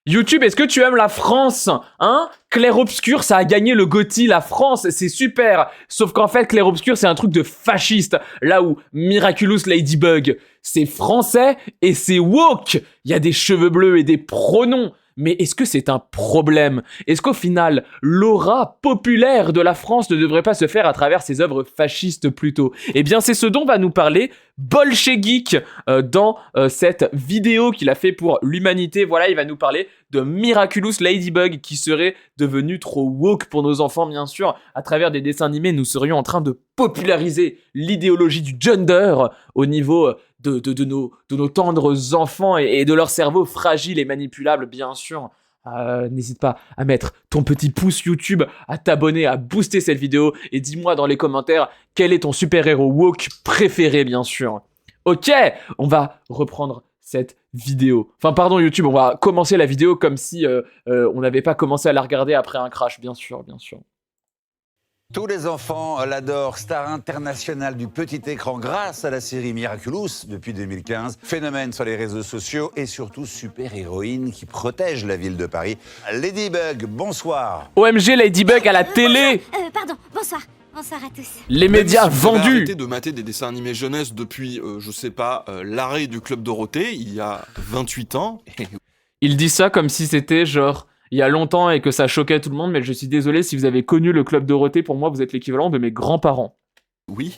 YouTube, est-ce que tu aimes la France? Hein? Clair-obscur, ça a gagné le GOTY, la France, c'est super. Sauf qu'en fait, Clair-obscur, c'est un truc de fasciste. Là où Miraculous Ladybug, c'est français et c'est woke. Il y a des cheveux bleus et des pronoms. Mais est-ce que c'est un problème? Est-ce qu'au final, l'aura populaire de la France ne devrait pas se faire à travers ses œuvres fascistes plutôt? Eh bien, c'est ce dont va nous parler Bolchegeek dans cette vidéo qu'il a fait pour l'humanité. Voilà, il va nous parler de Miraculous Ladybug qui serait devenu trop woke pour nos enfants, bien sûr. À travers des dessins animés, nous serions en train de populariser l'idéologie du gender au niveau de nos tendres enfants et de leur cerveau fragile et manipulable, bien sûr. N'hésite pas à mettre ton petit pouce YouTube, à t'abonner, à booster cette vidéo et dis-moi dans les commentaires quel est ton super-héros woke préféré, bien sûr. Ok, on va reprendre cette vidéo. Enfin, pardon YouTube, on va commencer la vidéo comme si on n'avait pas commencé à la regarder après un crash, bien sûr, bien sûr. Tous les enfants l'adorent, star internationale du petit écran grâce à la série Miraculous depuis 2015. Phénomène sur les réseaux sociaux et surtout super-héroïne qui protège la ville de Paris. Ladybug, bonsoir. OMG Ladybug à la télé. Pardon, bonsoir. Bonsoir à tous. Les médias Même si vous avez vendus. arrêté de mater des dessins animés jeunesse depuis, je sais pas, l'arrêt du Club Dorothée, il y a 28 ans. Il dit ça comme si c'était genre il y a longtemps et que ça choquait tout le monde, mais je suis désolé si vous avez connu le Club Dorothée, pour moi vous êtes l'équivalent de mes grands-parents. Oui,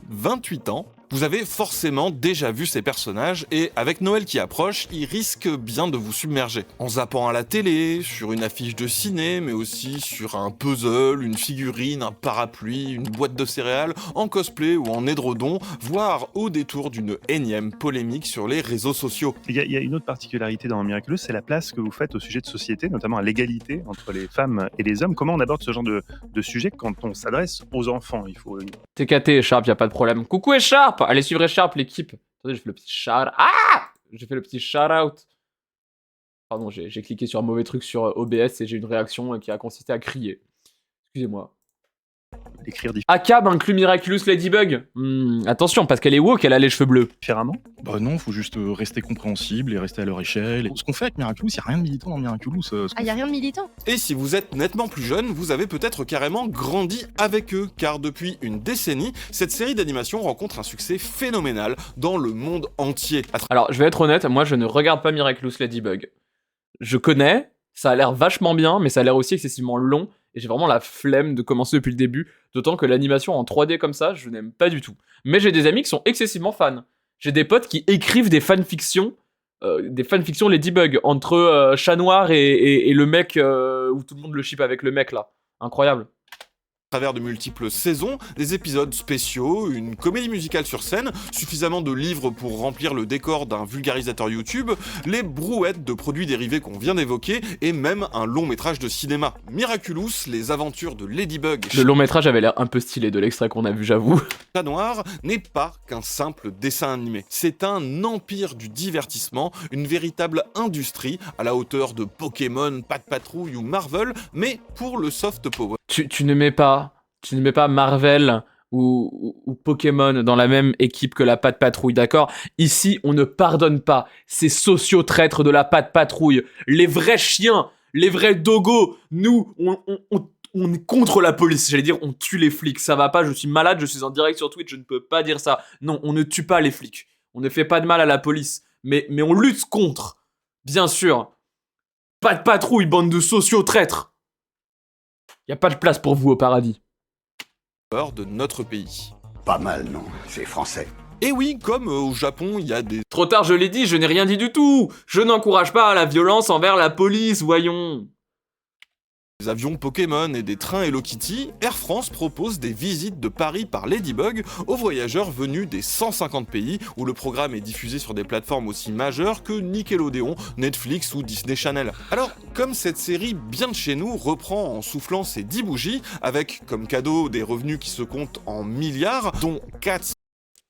28 ans. Vous avez forcément déjà vu ces personnages et avec Noël qui approche, ils risquent bien de vous submerger. En zappant à la télé, sur une affiche de ciné, mais aussi sur un puzzle, une figurine, un parapluie, une boîte de céréales, en cosplay ou en édredon, voire au détour d'une énième polémique sur les réseaux sociaux. Il y a une autre particularité dans Miraculous, c'est la place que vous faites au sujet de société, notamment à l'égalité entre les femmes et les hommes. Comment on aborde ce genre de sujet quand on s'adresse aux enfants? Il faut... TKT, Echarpe, y a pas de problème. Coucou Echarpe. Allez suivre Echarpe, l'équipe. Attendez, je fais le petit shout... Ah! J'ai fait le petit shout-out. Pardon, j'ai cliqué sur un mauvais truc sur OBS et j'ai une réaction qui a consisté à crier. Excusez-moi. D'écrire Akab inclut Miraculous Ladybug. Attention, parce qu'elle est woke, elle a les cheveux bleus. différemment. Bah non, faut juste rester compréhensible et rester à leur échelle. Et ce qu'on fait avec Miraculous, il n'y a rien de militant dans Miraculous. Ah, y a rien de militant? Et si vous êtes nettement plus jeune, vous avez peut-être carrément grandi avec eux, car depuis une décennie, cette série d'animation rencontre un succès phénoménal dans le monde entier. Alors, je vais être honnête, moi je ne regarde pas Miraculous Ladybug. Je connais, ça a l'air vachement bien, mais ça a l'air aussi excessivement long, et j'ai vraiment la flemme de commencer depuis le début, d'autant que l'animation en 3D comme ça, je n'aime pas du tout. Mais j'ai des amis qui sont excessivement fans. J'ai des potes qui écrivent des fanfictions Ladybug, entre Chat Noir et le mec où tout le monde le ship avec le mec là. Incroyable. À travers de multiples saisons, des épisodes spéciaux, une comédie musicale sur scène, suffisamment de livres pour remplir le décor d'un vulgarisateur YouTube, les brouettes de produits dérivés qu'on vient d'évoquer, et même un long métrage de cinéma. Miraculous, les aventures de Ladybug Le long métrage avait l'air un peu stylé de l'extrait qu'on a vu, j'avoue. Chat Noir n'est pas qu'un simple dessin animé. C'est un empire du divertissement, une véritable industrie à la hauteur de Pokémon, Pat' Patrouille ou Marvel, mais pour le soft power. Tu ne mets pas Marvel ou Pokémon dans la même équipe que la Pat' Patrouille, d'accord? Ici, on ne pardonne pas ces sociotraîtres de la Pat' Patrouille, les vrais chiens, les vrais dogos. Nous, on est contre la police, j'allais dire on tue les flics, ça va pas, je suis malade, je suis en direct sur Twitch, je ne peux pas dire ça. Non, on ne tue pas les flics, on ne fait pas de mal à la police, mais on lutte contre, bien sûr. Pat' Patrouille, bande de sociotraîtres. Y a pas de place pour vous au paradis. De notre pays. Pas mal, non? C'est français. Et oui, comme au Japon, il y a des Trop tard, je l'ai dit, je n'ai rien dit du tout. Je n'encourage pas la violence envers la police, voyons. avions Pokémon et des trains Hello Kitty, Air France propose des visites de Paris par Ladybug aux voyageurs venus des 150 pays où le programme est diffusé sur des plateformes aussi majeures que Nickelodeon, Netflix ou Disney Channel. Alors, comme cette série bien de chez nous reprend en soufflant ses 10 bougies, avec comme cadeau des revenus qui se comptent en milliards, dont 400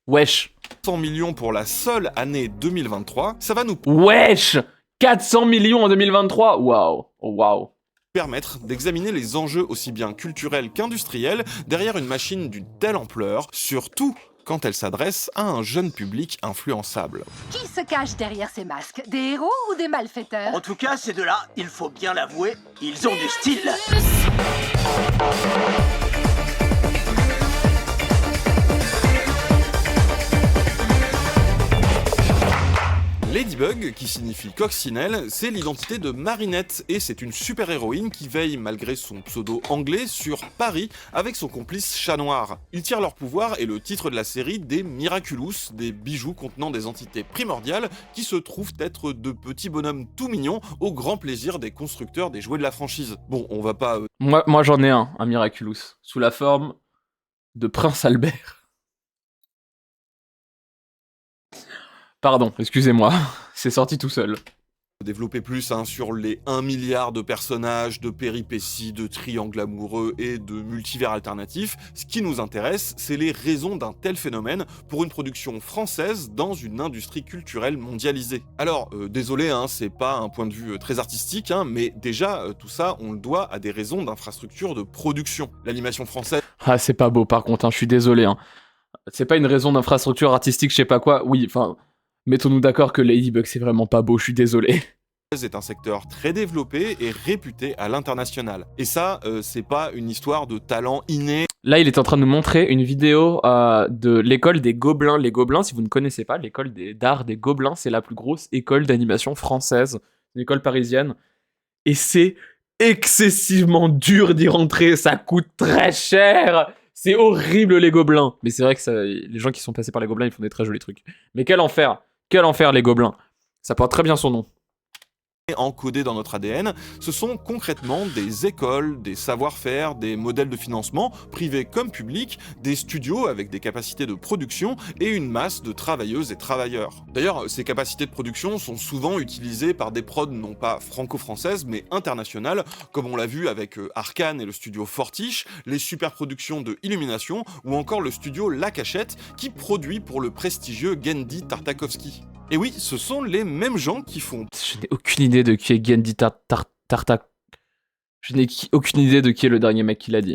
Wesh. millions pour la seule année 2023, ça va nous Wesh 400 millions en 2023. Waouh. Waouh. permettre d'examiner les enjeux aussi bien culturels qu'industriels derrière une machine d'une telle ampleur, surtout quand elle s'adresse à un jeune public influençable. Qui se cache derrière ces masques? Des héros ou des malfaiteurs? En tout cas, ces deux-là, il faut bien l'avouer, ils ont du style. Ladybug, qui signifie coccinelle, c'est l'identité de Marinette et c'est une super-héroïne qui veille, malgré son pseudo anglais, sur Paris avec son complice Chat Noir. Ils tirent leur pouvoir et le titre de la série des Miraculous, des bijoux contenant des entités primordiales qui se trouvent être de petits bonhommes tout mignons au grand plaisir des constructeurs des jouets de la franchise. Bon, on va pas... Moi j'en ai un Miraculous, sous la forme de Prince Albert. Pardon, excusez-moi, c'est sorti tout seul. Développer plus sur les 1 milliard de personnages, de péripéties, de triangles amoureux et de multivers alternatifs. Ce qui nous intéresse, c'est les raisons d'un tel phénomène pour une production française dans une industrie culturelle mondialisée. Alors, désolé, c'est pas un point de vue très artistique, mais déjà, tout ça, on le doit à des raisons d'infrastructure de production. L'animation française... Ah, c'est pas beau par contre, je suis désolé. C'est pas une raison d'infrastructure artistique, je sais pas quoi, oui, enfin... Mettons-nous d'accord que Ladybug c'est vraiment pas beau, je suis désolé. Est un secteur très développé et réputé à l'international. Et ça, c'est pas une histoire de talent inné. Là, il est en train de nous montrer une vidéo de l'école des Gobelins. Les Gobelins, si vous ne connaissez pas, l'école d'art des Gobelins, c'est la plus grosse école d'animation française, une école parisienne. Et c'est excessivement dur d'y rentrer, ça coûte très cher. C'est horrible les Gobelins. Mais c'est vrai que les gens qui sont passés par les Gobelins, ils font des très jolis trucs. Mais quel enfer les Gobelins. Ça porte très bien son nom. Encodés dans notre ADN, ce sont concrètement des écoles, des savoir-faire, des modèles de financement, privés comme publics, des studios avec des capacités de production et une masse de travailleuses et travailleurs. D'ailleurs, ces capacités de production sont souvent utilisées par des prods non pas franco-françaises mais internationales, comme on l'a vu avec Arcane et le studio Fortiche, les super productions de Illumination ou encore le studio La Cachette qui produit pour le prestigieux Genndy Tartakovsky. Et oui, ce sont les mêmes gens qui font... Je n'ai aucune idée de qui est Genndy Tartak. Je n'ai aucune idée de qui est le dernier mec qui l'a dit.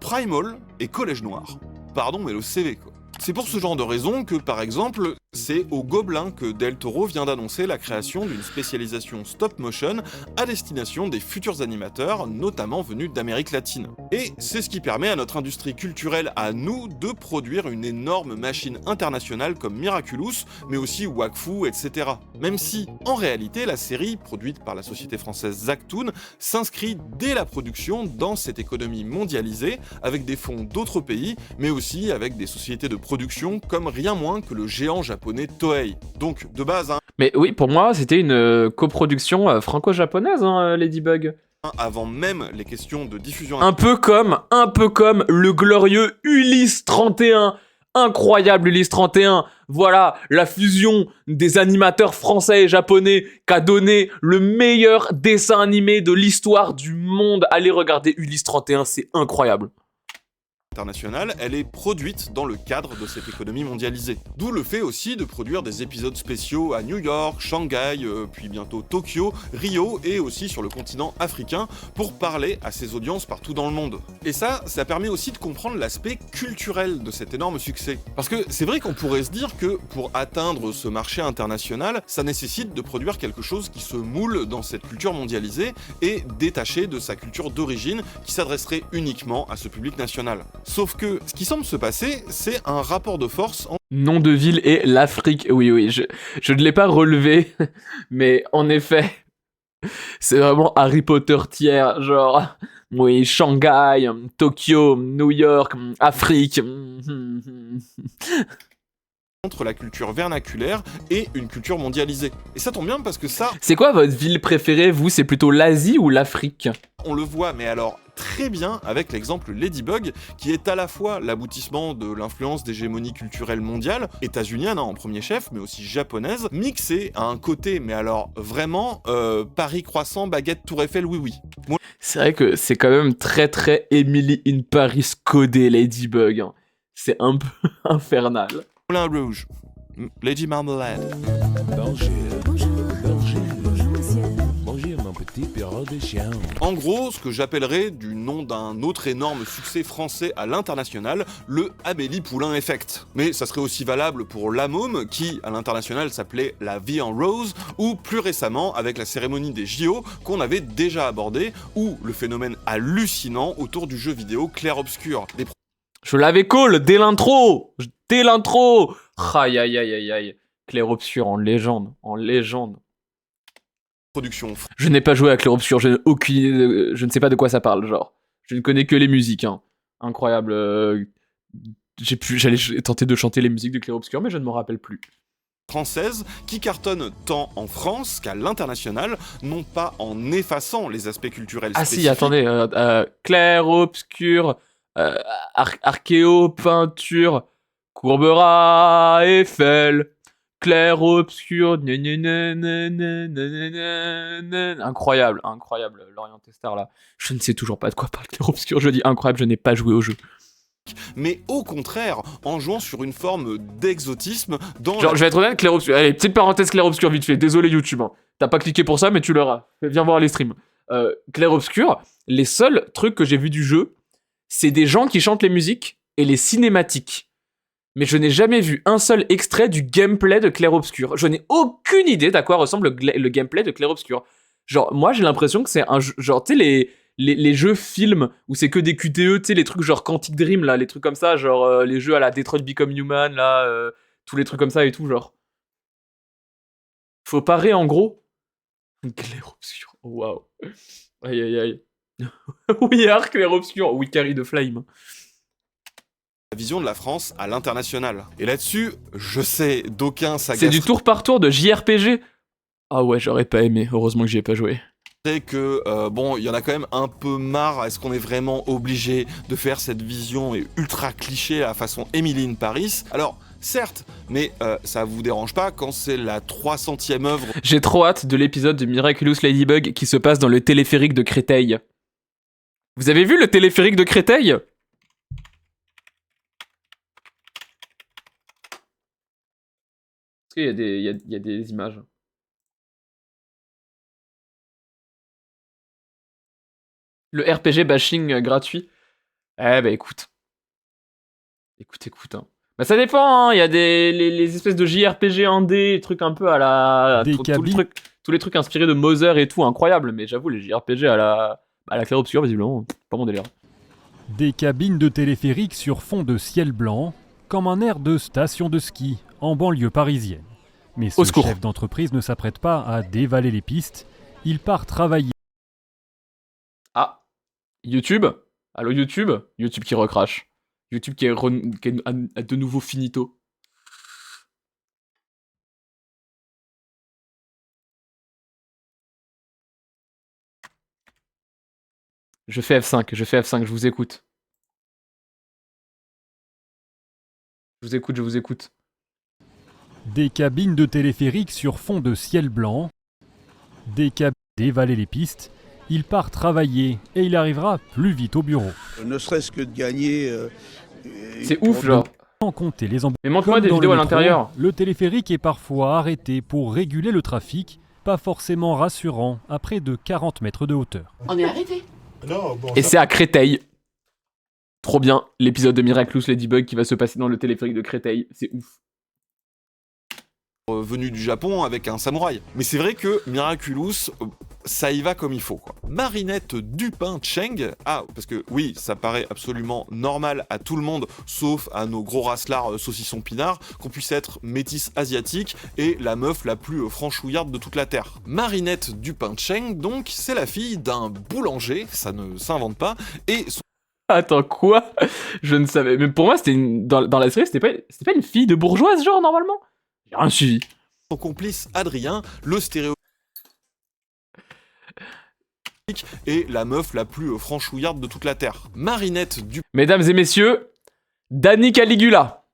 Primal et Collège Noir. Pardon, mais le CV, quoi. C'est pour ce genre de raison que, par exemple, c'est au Gobelin que Del Toro vient d'annoncer la création d'une spécialisation stop-motion à destination des futurs animateurs, notamment venus d'Amérique latine. Et c'est ce qui permet à notre industrie culturelle, à nous, de produire une énorme machine internationale comme Miraculous, mais aussi Wakfu, etc. Même si, en réalité, la série, produite par la société française Zachtoon, s'inscrit dès la production dans cette économie mondialisée, avec des fonds d'autres pays, mais aussi avec des sociétés de production comme rien moins que le géant japonais Toei. Donc, de base, Mais oui, pour moi, c'était une coproduction franco-japonaise, Ladybug. Avant même les questions de diffusion... Un peu comme le glorieux Ulysse 31. Incroyable Ulysse 31. Voilà, la fusion des animateurs français et japonais qu'a donné le meilleur dessin animé de l'histoire du monde. Allez regarder Ulysse 31, c'est incroyable. Internationale, elle est produite dans le cadre de cette économie mondialisée. D'où le fait aussi de produire des épisodes spéciaux à New York, Shanghai, puis bientôt Tokyo, Rio et aussi sur le continent africain pour parler à ses audiences partout dans le monde. Et ça permet aussi de comprendre l'aspect culturel de cet énorme succès. Parce que c'est vrai qu'on pourrait se dire que pour atteindre ce marché international, ça nécessite de produire quelque chose qui se moule dans cette culture mondialisée et détaché de sa culture d'origine qui s'adresserait uniquement à ce public national. Sauf que ce qui semble se passer, c'est un rapport de force entre... Nom de ville est l'Afrique. Oui, je ne l'ai pas relevé, mais en effet, c'est vraiment Harry Potter tiers, genre... Oui, Shanghai, Tokyo, New York, Afrique... entre la culture vernaculaire et une culture mondialisée. Et ça tombe bien parce que ça... C'est quoi votre ville préférée, vous? C'est plutôt l'Asie ou l'Afrique? On le voit, mais alors très bien avec l'exemple Ladybug, qui est à la fois l'aboutissement de l'influence d'hégémonie culturelle mondiale, états-unienne en premier chef, mais aussi japonaise, mixée à un côté, mais alors vraiment, Paris croissant, baguette, Tour Eiffel, oui. C'est vrai que c'est quand même très Emily in Paris codé, Ladybug. C'est un peu infernal. Moulin Rouge, Lady Marmalade. Bonjour. Bonjour. Bonjour, monsieur. Bonjour, mon petit. En gros, ce que j'appellerais du nom d'un autre énorme succès français à l'international, le Amélie Poulain Effect. Mais ça serait aussi valable pour La Môme, qui à l'international s'appelait La Vie en Rose, ou plus récemment avec la cérémonie des JO qu'on avait déjà abordé, ou le phénomène hallucinant autour du jeu vidéo Clair-Obscur. Je l'avais call dès l'intro. Aïe aïe aïe aïe aïe. Clair-Obscur en légende, Production Je n'ai pas joué à Clair-Obscur, je ne sais pas de quoi ça parle, genre. Je ne connais que les musiques, hein. Incroyable. J'allais tenter de chanter les musiques de Clair-Obscur, mais je ne m'en rappelle plus. Française qui cartonne tant en France qu'à l'international, non pas en effaçant les aspects culturels spécifiques. Ah si, attendez, Clair-Obscur, Archéo, peinture, Courbera, Eiffel, Clair-Obscur, incroyable, Lorient Star là. Je ne sais toujours pas de quoi parle Clair-Obscur, je dis incroyable, je n'ai pas joué au jeu. Mais au contraire, en jouant sur une forme d'exotisme dans... Genre, je vais être honnête, Clair-Obscur, allez, petite parenthèse Clair-Obscur vite fait, désolé YouTube, hein. T'as pas cliqué pour ça, mais tu l'auras. Viens voir les streams. Clair-Obscur, les seuls trucs que j'ai vus du jeu, c'est des gens qui chantent les musiques et les cinématiques. Mais je n'ai jamais vu un seul extrait du gameplay de Clair-Obscur. Je n'ai aucune idée d'à quoi ressemble le gameplay de Clair-Obscur. Genre, moi j'ai l'impression que c'est un jeu, genre, tu sais, les jeux films où c'est que des QTE, tu sais, les trucs genre Quantic Dream, là, les trucs comme ça, genre les jeux à la Detroit Become Human, là, tous les trucs comme ça et tout, genre. Faut parer en gros. Clair-Obscur, waouh. Aïe aïe aïe. We are Clair-Obscur, we carry the flame. La vision de la France à l'international. Et là-dessus, je sais, d'aucuns s'agacent. C'est du tour par tour de JRPG. Ah ouais, j'aurais pas aimé, heureusement que j'y ai pas joué. Que bon, il y en a quand même un peu marre. Est-ce qu'on est vraiment obligé de faire cette vision ultra cliché à la façon Emily in Paris? Alors, certes, mais ça vous dérange pas quand c'est la 300e œuvre. J'ai trop hâte de l'épisode de Miraculous Ladybug qui se passe dans le téléphérique de Créteil. Vous avez vu le téléphérique de Créteil? Est-ce qu'il y a des images? Le RPG bashing gratuit. Eh bah écoute. Écoute, hein. Bah ça dépend, hein. Il y a les espèces de JRPG indé, des trucs un peu à la... Tous les trucs inspirés de Mother et tout, incroyable. Mais j'avoue, les JRPG à la Clair-Obscur, visiblement, pas mon délire. Des cabines de téléphérique sur fond de ciel blanc, comme un air de station de ski en banlieue parisienne. Mais ce chef d'entreprise ne s'apprête pas à dévaler les pistes, il part travailler. Ah, YouTube. Allô YouTube. YouTube qui recrache. YouTube qui est de nouveau finito. Je fais F5, je vous écoute. Je vous écoute. Des cabines de téléphérique sur fond de ciel blanc, des cabines dévaler les pistes, il part travailler et il arrivera plus vite au bureau. Ne serait-ce que de gagner... c'est ouf, genre. Sans compter les mais montre-moi des vidéos à l'intérieur. Le téléphérique est parfois arrêté pour réguler le trafic, pas forcément rassurant à près de 40 mètres de hauteur. On est arrêté. Non, bon, et c'est à Créteil. Trop bien, l'épisode de Miraculous Ladybug qui va se passer dans le téléphérique de Créteil. C'est ouf. Venu du Japon avec un samouraï. Mais c'est vrai que Miraculous, ça y va comme il faut, quoi. Marinette Dupin-Cheng, parce que oui, ça paraît absolument normal à tout le monde, sauf à nos gros raslards saucissons pinards, qu'on puisse être métisse asiatique et la meuf la plus franchouillarde de toute la Terre. Marinette Dupin-Cheng, donc, c'est la fille d'un boulanger, ça ne s'invente pas, et... Attends, quoi? Je ne savais... Mais pour moi, c'était dans la série, c'était pas une fille de bourgeoise, genre, normalement? J'ai rien suivi. Son complice Adrien, le stéréotype et la meuf la plus franchouillarde de toute la Terre. Marinette du... Mesdames et messieurs, Dani Caligula.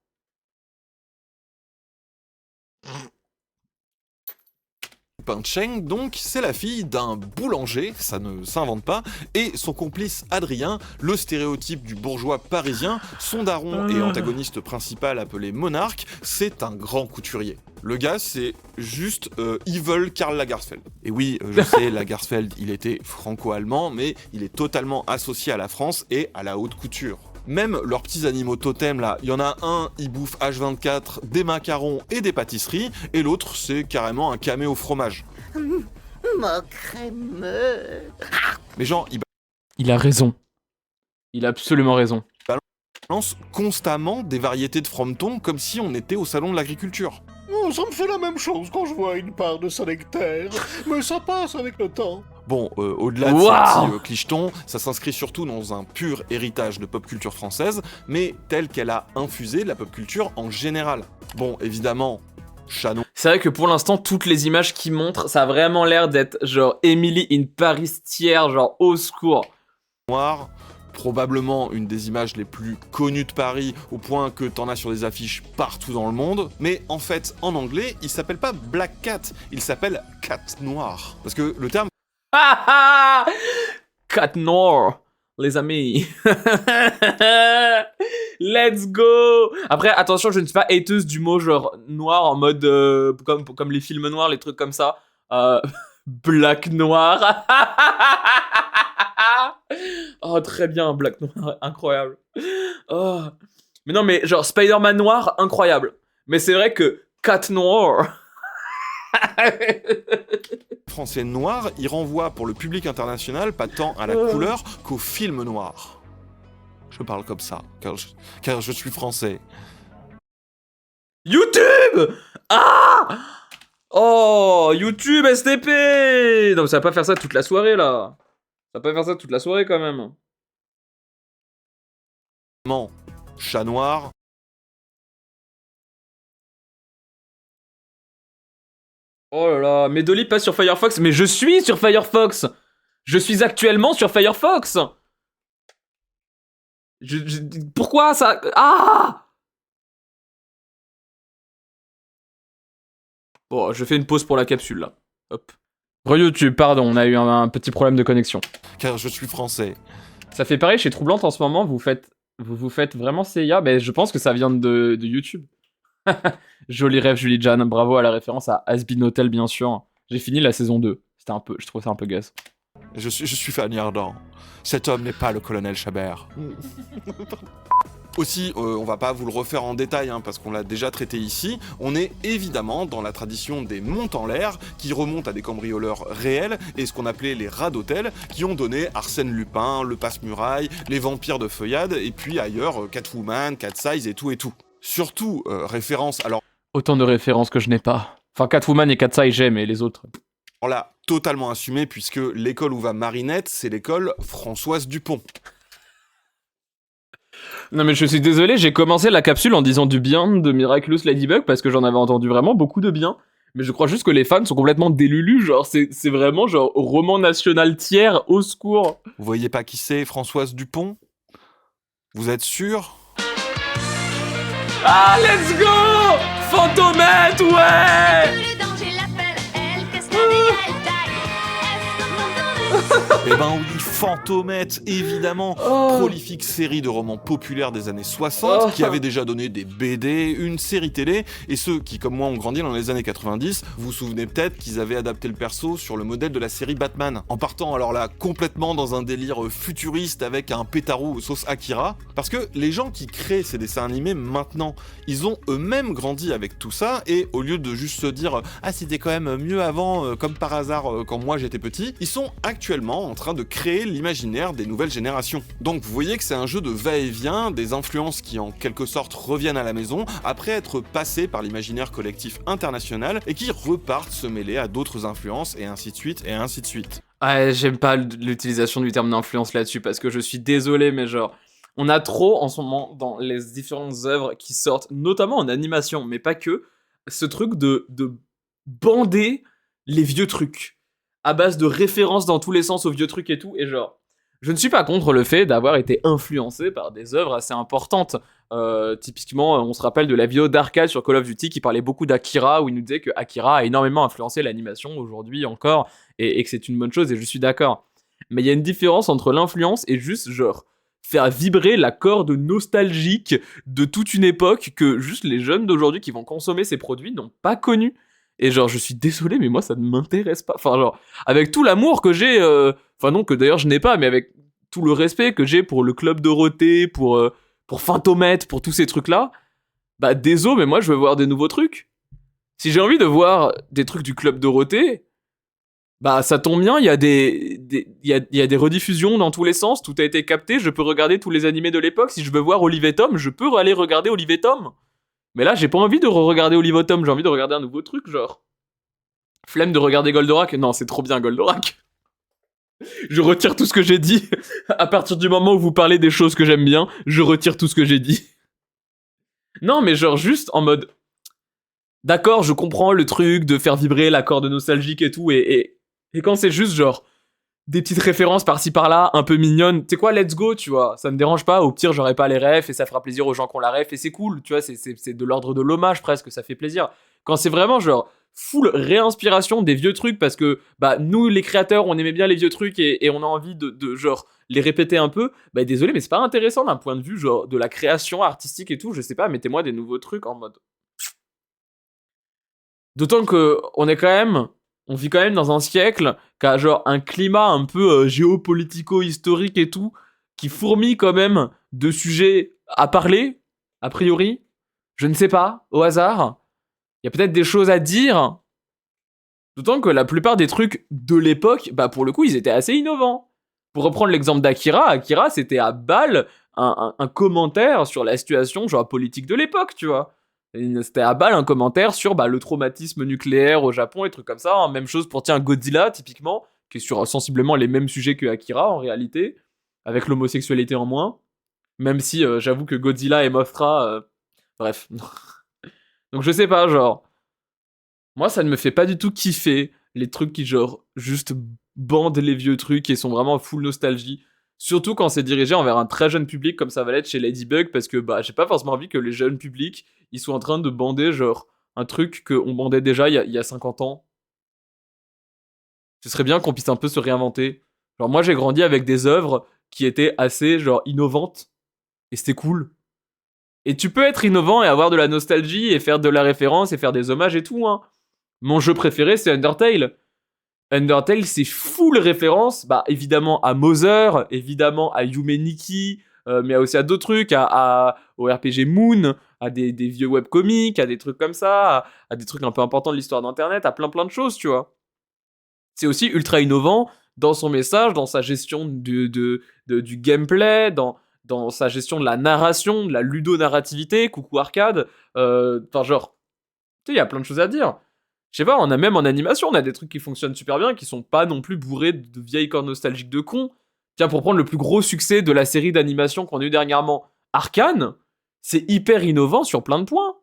Cheng, donc, c'est la fille d'un boulanger, ça ne s'invente pas, et son complice Adrien, le stéréotype du bourgeois parisien, son daron et antagoniste principal appelé Monarque, c'est un grand couturier. Le gars, c'est juste Evil Karl Lagerfeld. Et oui, je sais, Lagerfeld, il était franco-allemand, mais il est totalement associé à la France et à la haute couture. Même leurs petits animaux totems, là, il y en a un, il bouffe H24 des macarons et des pâtisseries, et l'autre, c'est carrément un camé au fromage. Mon crémeux. Mais genre, Il a raison. Il a absolument raison. balance constamment des variétés de frometon comme si on était au salon de l'agriculture. Oh, ça me fait la même chose quand je vois une part de sa nectaire, mais ça passe avec le temps. Bon, au-delà de ces petits clichetons, ça s'inscrit surtout dans un pur héritage de pop culture française, mais tel qu'elle a infusé la pop culture en général. Bon, évidemment, chat C'est vrai que pour l'instant, toutes les images qui montrent, ça a vraiment l'air d'être genre Emily in Paris tiers, genre au secours. noir, probablement une des images les plus connues de Paris, au point que t'en as sur des affiches partout dans le monde. Mais en fait, en anglais, il s'appelle pas Black Cat, il s'appelle Cat Noir. Parce que le terme Cat noir, les amis. Let's go. Après, attention, je ne suis pas hateuse du mot genre noir en mode comme les films noirs, les trucs comme ça. Black noir. Oh, très bien, Black noir, incroyable. Oh. Mais non, mais genre Spider-Man noir, incroyable. Mais c'est vrai que Cat noir. français noir, il renvoie pour le public international pas tant à la couleur qu'au film noir. Je parle comme ça, car je suis français. YouTube. Ah. Oh, YouTube STP. Non, ça va pas faire ça toute la soirée, là. Ça va pas faire ça toute la soirée, quand même. Chat noir. Oh là là, mais Dolly passe sur Firefox, mais je suis sur Firefox. Je suis actuellement sur Firefox. Pourquoi ça... Ah. Bon, je fais une pause pour la capsule, là. Hop. Re-YouTube, pardon, on a eu un petit problème de connexion. Car je suis français. Ça fait pareil chez Troublante en ce moment, vous vous faites vraiment CIA, mais je pense que ça vient de YouTube. Joli rêve, Julie Jan. Bravo à la référence à Has-Been Hotel, bien sûr. J'ai fini la saison 2. Je trouvais ça un peu gaze. Je suis Fanny Ardant. Cet homme n'est pas le colonel Chabert. Aussi, on va pas vous le refaire en détail, hein, parce qu'on l'a déjà traité ici, on est évidemment dans la tradition des montes en l'air, qui remontent à des cambrioleurs réels, et ce qu'on appelait les rats d'hôtel, qui ont donné Arsène Lupin, le Passe-Muraille, les vampires de Feuillade, et puis ailleurs, Catwoman, Cat Size et tout et tout. Surtout, référence, alors... Autant de références que je n'ai pas. Enfin, Catwoman et Cat Size, j'aime, et les autres... On l'a totalement assumé, puisque l'école où va Marinette, c'est l'école Françoise Dupont. Non mais je suis désolé, j'ai commencé la capsule en disant du bien de Miraculous Ladybug parce que j'en avais entendu vraiment beaucoup de bien. Mais je crois juste que les fans sont complètement délulus, genre c'est vraiment genre roman national tiers, au secours. Vous voyez pas qui c'est, Françoise Dupont? Vous êtes sûr? Ah, let's go! Fantomette, ouais! Eh ben oui, Fantomette, évidemment, prolifique série de romans populaires des années 60, qui avait déjà donné des BD, une série télé, et ceux qui, comme moi, ont grandi dans les années 90, vous vous souvenez peut-être qu'ils avaient adapté le perso sur le modèle de la série Batman, en partant alors là complètement dans un délire futuriste avec un pétaro sauce Akira, parce que les gens qui créent ces dessins animés maintenant, ils ont eux-mêmes grandi avec tout ça, et au lieu de juste se dire « Ah, c'était quand même mieux avant, comme par hasard, quand moi j'étais petit », ils sont actuellement en train de créer l'imaginaire des nouvelles générations. Donc vous voyez que c'est un jeu de va-et-vient, des influences qui en quelque sorte reviennent à la maison après être passées par l'imaginaire collectif international et qui repartent se mêler à d'autres influences et ainsi de suite et ainsi de suite. Ah, j'aime pas l'utilisation du terme d'influence là-dessus parce que je suis désolé mais genre on a trop en ce moment dans les différentes œuvres qui sortent, notamment en animation mais pas que, ce truc de bander les vieux trucs à base de références dans tous les sens aux vieux trucs et tout, et genre, je ne suis pas contre le fait d'avoir été influencé par des œuvres assez importantes. Typiquement, on se rappelle de la vidéo d'Arcade sur Call of Duty qui parlait beaucoup d'Akira, où il nous disait que Akira a énormément influencé l'animation aujourd'hui encore, et que c'est une bonne chose, et je suis d'accord. Mais il y a une différence entre l'influence et juste, genre, faire vibrer la corde nostalgique de toute une époque que juste les jeunes d'aujourd'hui qui vont consommer ces produits n'ont pas connu. Et genre, je suis désolé, mais moi, ça ne m'intéresse pas. Enfin, genre, avec tout l'amour que j'ai... Enfin non, que d'ailleurs je n'ai pas, mais avec tout le respect que j'ai pour le Club Dorothée, pour Fantomètre, pour tous ces trucs-là, bah désolé, mais moi, je veux voir des nouveaux trucs. Si j'ai envie de voir des trucs du Club Dorothée, bah ça tombe bien, il y a des rediffusions dans tous les sens, tout a été capté, je peux regarder tous les animés de l'époque. Si je veux voir Olive et Tom, je peux aller regarder Olive et Tom. Mais là, j'ai pas envie de regarder Olive et Tom, j'ai envie de regarder un nouveau truc, genre. Flemme de regarder Goldorak. Non, c'est trop bien Goldorak. Je retire tout ce que j'ai dit. À partir du moment où vous parlez des choses que j'aime bien, je retire tout ce que j'ai dit. Non, mais genre juste en mode... D'accord, je comprends le truc de faire vibrer la corde nostalgique et tout, et quand c'est juste genre des petites références par-ci par-là, un peu mignonnes, tu sais quoi, let's go, tu vois, ça me dérange pas, au pire j'aurais pas les refs et ça fera plaisir aux gens qui ont la ref et c'est cool, tu vois, c'est de l'ordre de l'hommage presque, ça fait plaisir. Quand c'est vraiment genre full réinspiration des vieux trucs parce que bah nous les créateurs on aimait bien les vieux trucs et on a envie de genre les répéter un peu, bah désolé mais c'est pas intéressant d'un point de vue genre de la création artistique et tout, je sais pas, mettez-moi des nouveaux trucs en mode... D'autant que on vit quand même dans un siècle qui a genre un climat un peu géopolitico-historique et tout, qui fourmille quand même de sujets à parler, a priori. Je ne sais pas, au hasard. Il y a peut-être des choses à dire. D'autant que la plupart des trucs de l'époque, bah pour le coup, ils étaient assez innovants. Pour reprendre l'exemple d'Akira, Akira, c'était à balle un commentaire sur la situation genre politique de l'époque, tu vois. C'était à balle un commentaire sur bah, le traumatisme nucléaire au Japon et trucs comme ça. Hein. Même chose pour Godzilla, typiquement, qui est sur sensiblement les mêmes sujets que Akira, en réalité, avec l'homosexualité en moins. Même si j'avoue que Godzilla et Mothra... Bref. Donc je sais pas, genre... Moi, ça ne me fait pas du tout kiffer les trucs qui, genre, juste bandent les vieux trucs et sont vraiment full nostalgie. Surtout quand c'est dirigé envers un très jeune public comme ça va l'être chez Ladybug, parce que bah j'ai pas forcément envie que les jeunes publics ils soient en train de bander genre un truc qu'on bandait déjà il y a 50 ans. Ce serait bien qu'on puisse un peu se réinventer. Genre moi j'ai grandi avec des œuvres qui étaient assez genre innovantes et c'était cool. Et tu peux être innovant et avoir de la nostalgie et faire de la référence et faire des hommages et tout hein. Mon jeu préféré c'est Undertale. Undertale, c'est full référence, bah évidemment à Mother, évidemment à Yume Nikki, mais aussi à d'autres trucs, au RPG Moon, à des vieux webcomics, à des trucs comme ça, à des trucs un peu importants de l'histoire d'Internet, à plein de choses, tu vois. C'est aussi ultra innovant dans son message, dans sa gestion du gameplay, dans sa gestion de la narration, de la ludonarrativité, coucou arcade, enfin genre, tu sais, il y a plein de choses à dire. Je sais pas, on a même en animation, on a des trucs qui fonctionnent super bien, qui sont pas non plus bourrés de vieilles cordes nostalgiques de cons. Tiens, pour prendre le plus gros succès de la série d'animation qu'on a eu dernièrement, Arcane, c'est hyper innovant sur plein de points.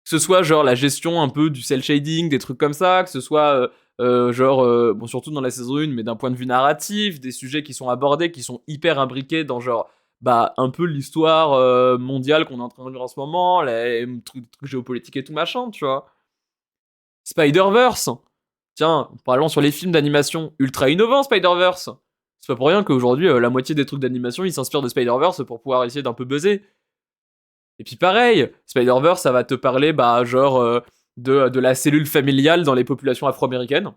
Que ce soit genre la gestion un peu du cel shading, des trucs comme ça, que ce soit bon surtout dans la saison 1, mais d'un point de vue narratif, des sujets qui sont abordés, qui sont hyper imbriqués dans genre bah un peu l'histoire mondiale qu'on est en train de vivre en ce moment, les trucs géopolitiques et tout machin, tu vois. Spider-Verse. Tiens, parlons sur les films d'animation. Ultra innovant, Spider-Verse. C'est pas pour rien qu'aujourd'hui, la moitié des trucs d'animation, ils s'inspirent de Spider-Verse pour pouvoir essayer d'un peu buzzer. Et puis pareil, Spider-Verse, ça va te parler, bah, genre, de la cellule familiale dans les populations afro-américaines.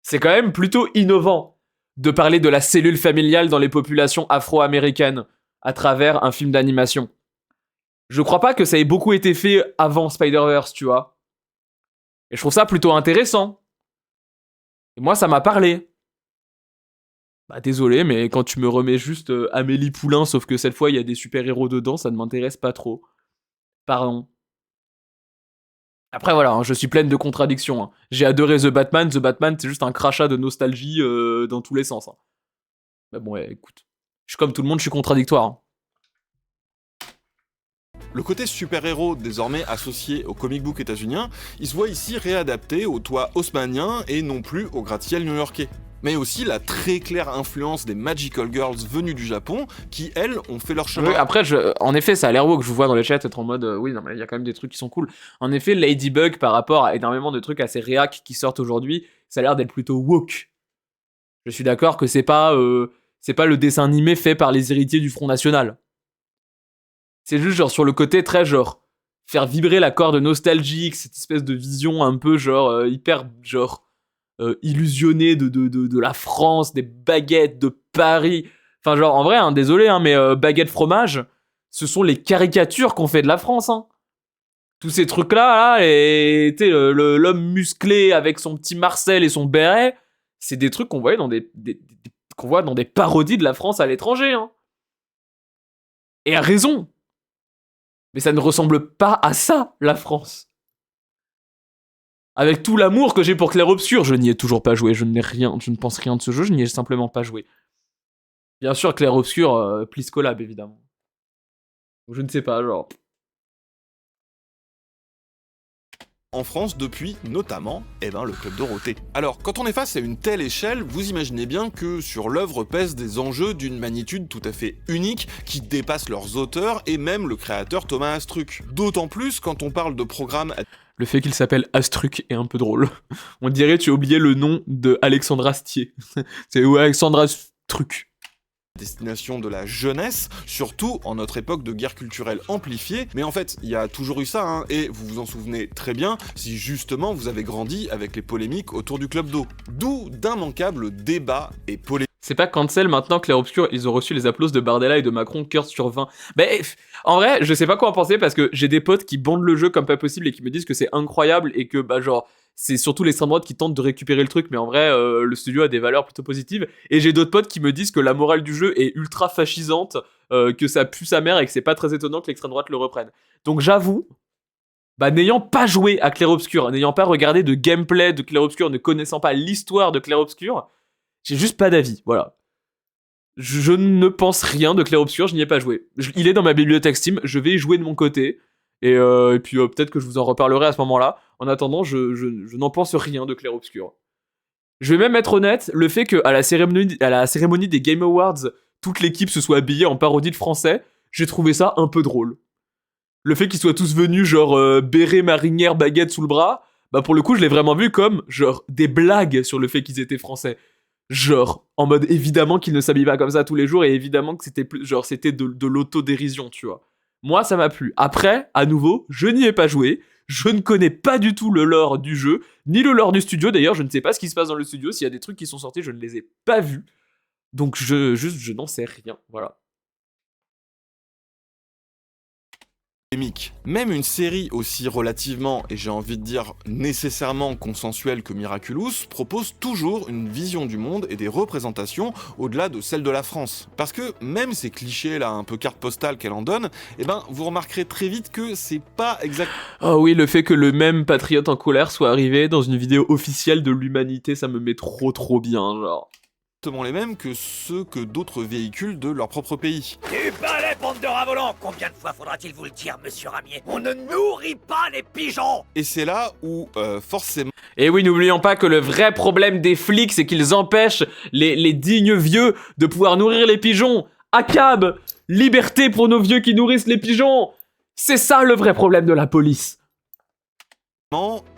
C'est quand même plutôt innovant de parler de la cellule familiale dans les populations afro-américaines à travers un film d'animation. Je crois pas que ça ait beaucoup été fait avant Spider-Verse, tu vois. Et je trouve ça plutôt intéressant. Et moi, ça m'a parlé. Bah désolé, mais quand tu me remets juste Amélie Poulain, sauf que cette fois, il y a des super-héros dedans, ça ne m'intéresse pas trop. Pardon. Après, voilà, hein, je suis pleine de contradictions. Hein. J'ai adoré The Batman. The Batman, c'est juste un crachat de nostalgie dans tous les sens. Hein. Mais bon, ouais, écoute. Je suis comme tout le monde, je suis contradictoire. Hein. Le côté super-héros, désormais associé au comic book états-unien, il se voit ici réadapté au toit haussmannien et non plus au gratte-ciel new-yorkais. Mais aussi la très claire influence des Magical Girls venues du Japon, qui, elles, ont fait leur chemin. Oui, après, en effet, ça a l'air beau que je vous vois dans les chats être en mode oui, non, mais il y a quand même des trucs qui sont cool. En effet, Ladybug, par rapport à énormément de trucs assez réac qui sortent aujourd'hui, ça a l'air d'être plutôt woke. Je suis d'accord que c'est pas C'est pas le dessin animé fait par les héritiers du Front National. C'est juste genre sur le côté très genre faire vibrer la corde nostalgique, cette espèce de vision un peu genre hyper genre illusionnée de la France, des baguettes de Paris. Enfin genre en vrai, hein, désolé, hein, mais baguettes fromage, ce sont les caricatures qu'on fait de la France. Hein. Tous ces trucs-là, là, et l'homme musclé avec son petit Marcel et son béret, c'est des trucs qu'on voyait dans qu'on voit dans des parodies de la France à l'étranger. Hein. Et à raison. Mais ça ne ressemble pas à ça, la France. Avec tout l'amour que j'ai pour Clair Obscur, je n'y ai toujours pas joué, je ne pense rien de ce jeu, je n'y ai simplement pas joué. Bien sûr, Clair Obscur, please collab, évidemment. Je ne sais pas, genre... En France depuis notamment le Club Dorothée. Alors quand on est face à une telle échelle, vous imaginez bien que sur l'œuvre pèsent des enjeux d'une magnitude tout à fait unique qui dépassent leurs auteurs et même le créateur Thomas Astruc. D'autant plus quand on parle de programmes... Le fait qu'il s'appelle Astruc est un peu drôle. On dirait tu as oublié le nom de Alexandre Astier. C'est Alexandre Astruc. Destination de la jeunesse, surtout en notre époque de guerre culturelle amplifiée, mais en fait, il y a toujours eu ça, hein, et vous vous en souvenez très bien si justement vous avez grandi avec les polémiques autour du Club d'eau. D'où d'immanquables débats et polémiques. C'est pas cancel maintenant que Clair Obscur, ils ont reçu les applaudissements de Bardella et de Macron, cœur sur 20. Mais en vrai, je sais pas quoi en penser parce que j'ai des potes qui bandent le jeu comme pas possible et qui me disent que c'est incroyable et que genre c'est surtout l'extrême droite qui tente de récupérer le truc, mais en vrai le studio a des valeurs plutôt positives. Et j'ai d'autres potes qui me disent que la morale du jeu est ultra fascisante, que ça pue sa mère et que c'est pas très étonnant que l'extrême droite le reprenne. Donc j'avoue, n'ayant pas joué à Clair Obscur, n'ayant pas regardé de gameplay de Clair Obscur, ne connaissant pas l'histoire de Clair Obscur, j'ai juste pas d'avis, voilà. Je ne pense rien de Clair Obscur, je n'y ai pas joué. Il est dans ma bibliothèque Steam, je vais y jouer de mon côté. Et puis peut-être que je vous en reparlerai à ce moment-là. En attendant, je n'en pense rien de Clair Obscur. Je vais même être honnête, le fait qu'à la cérémonie des Game Awards, toute l'équipe se soit habillée en parodie de français, j'ai trouvé ça un peu drôle. Le fait qu'ils soient tous venus genre béret, marinière, baguette sous le bras, pour le coup je l'ai vraiment vu comme genre des blagues sur le fait qu'ils étaient français. Genre, en mode évidemment qu'ils ne s'habillent pas comme ça tous les jours et évidemment que c'était c'était de l'autodérision, tu vois. Moi, ça m'a plu. Après, à nouveau, je n'y ai pas joué. Je ne connais pas du tout le lore du jeu, ni le lore du studio. D'ailleurs, je ne sais pas ce qui se passe dans le studio. S'il y a des trucs qui sont sortis, je ne les ai pas vus. Donc, je n'en sais rien. Voilà. Même une série aussi relativement, et j'ai envie de dire nécessairement consensuelle que Miraculous, propose toujours une vision du monde et des représentations au-delà de celle de la France. Parce que même ces clichés là, un peu carte postale qu'elle en donne, vous remarquerez très vite que c'est pas exact. Oh oui, le fait que le même patriote en colère soit arrivé dans une vidéo officielle de l'humanité, ça me met trop bien, genre. Les mêmes que ceux que d'autres véhiculent de leur propre pays. Du balai, bande de ravolants! Combien de fois faudra-t-il vous le dire, monsieur Ramier? On ne nourrit pas les pigeons! Et c'est là où, forcément... Et oui, n'oublions pas que le vrai problème des flics, c'est qu'ils empêchent les dignes vieux de pouvoir nourrir les pigeons. ACAB! Liberté pour nos vieux qui nourrissent les pigeons! C'est ça le vrai problème de la police.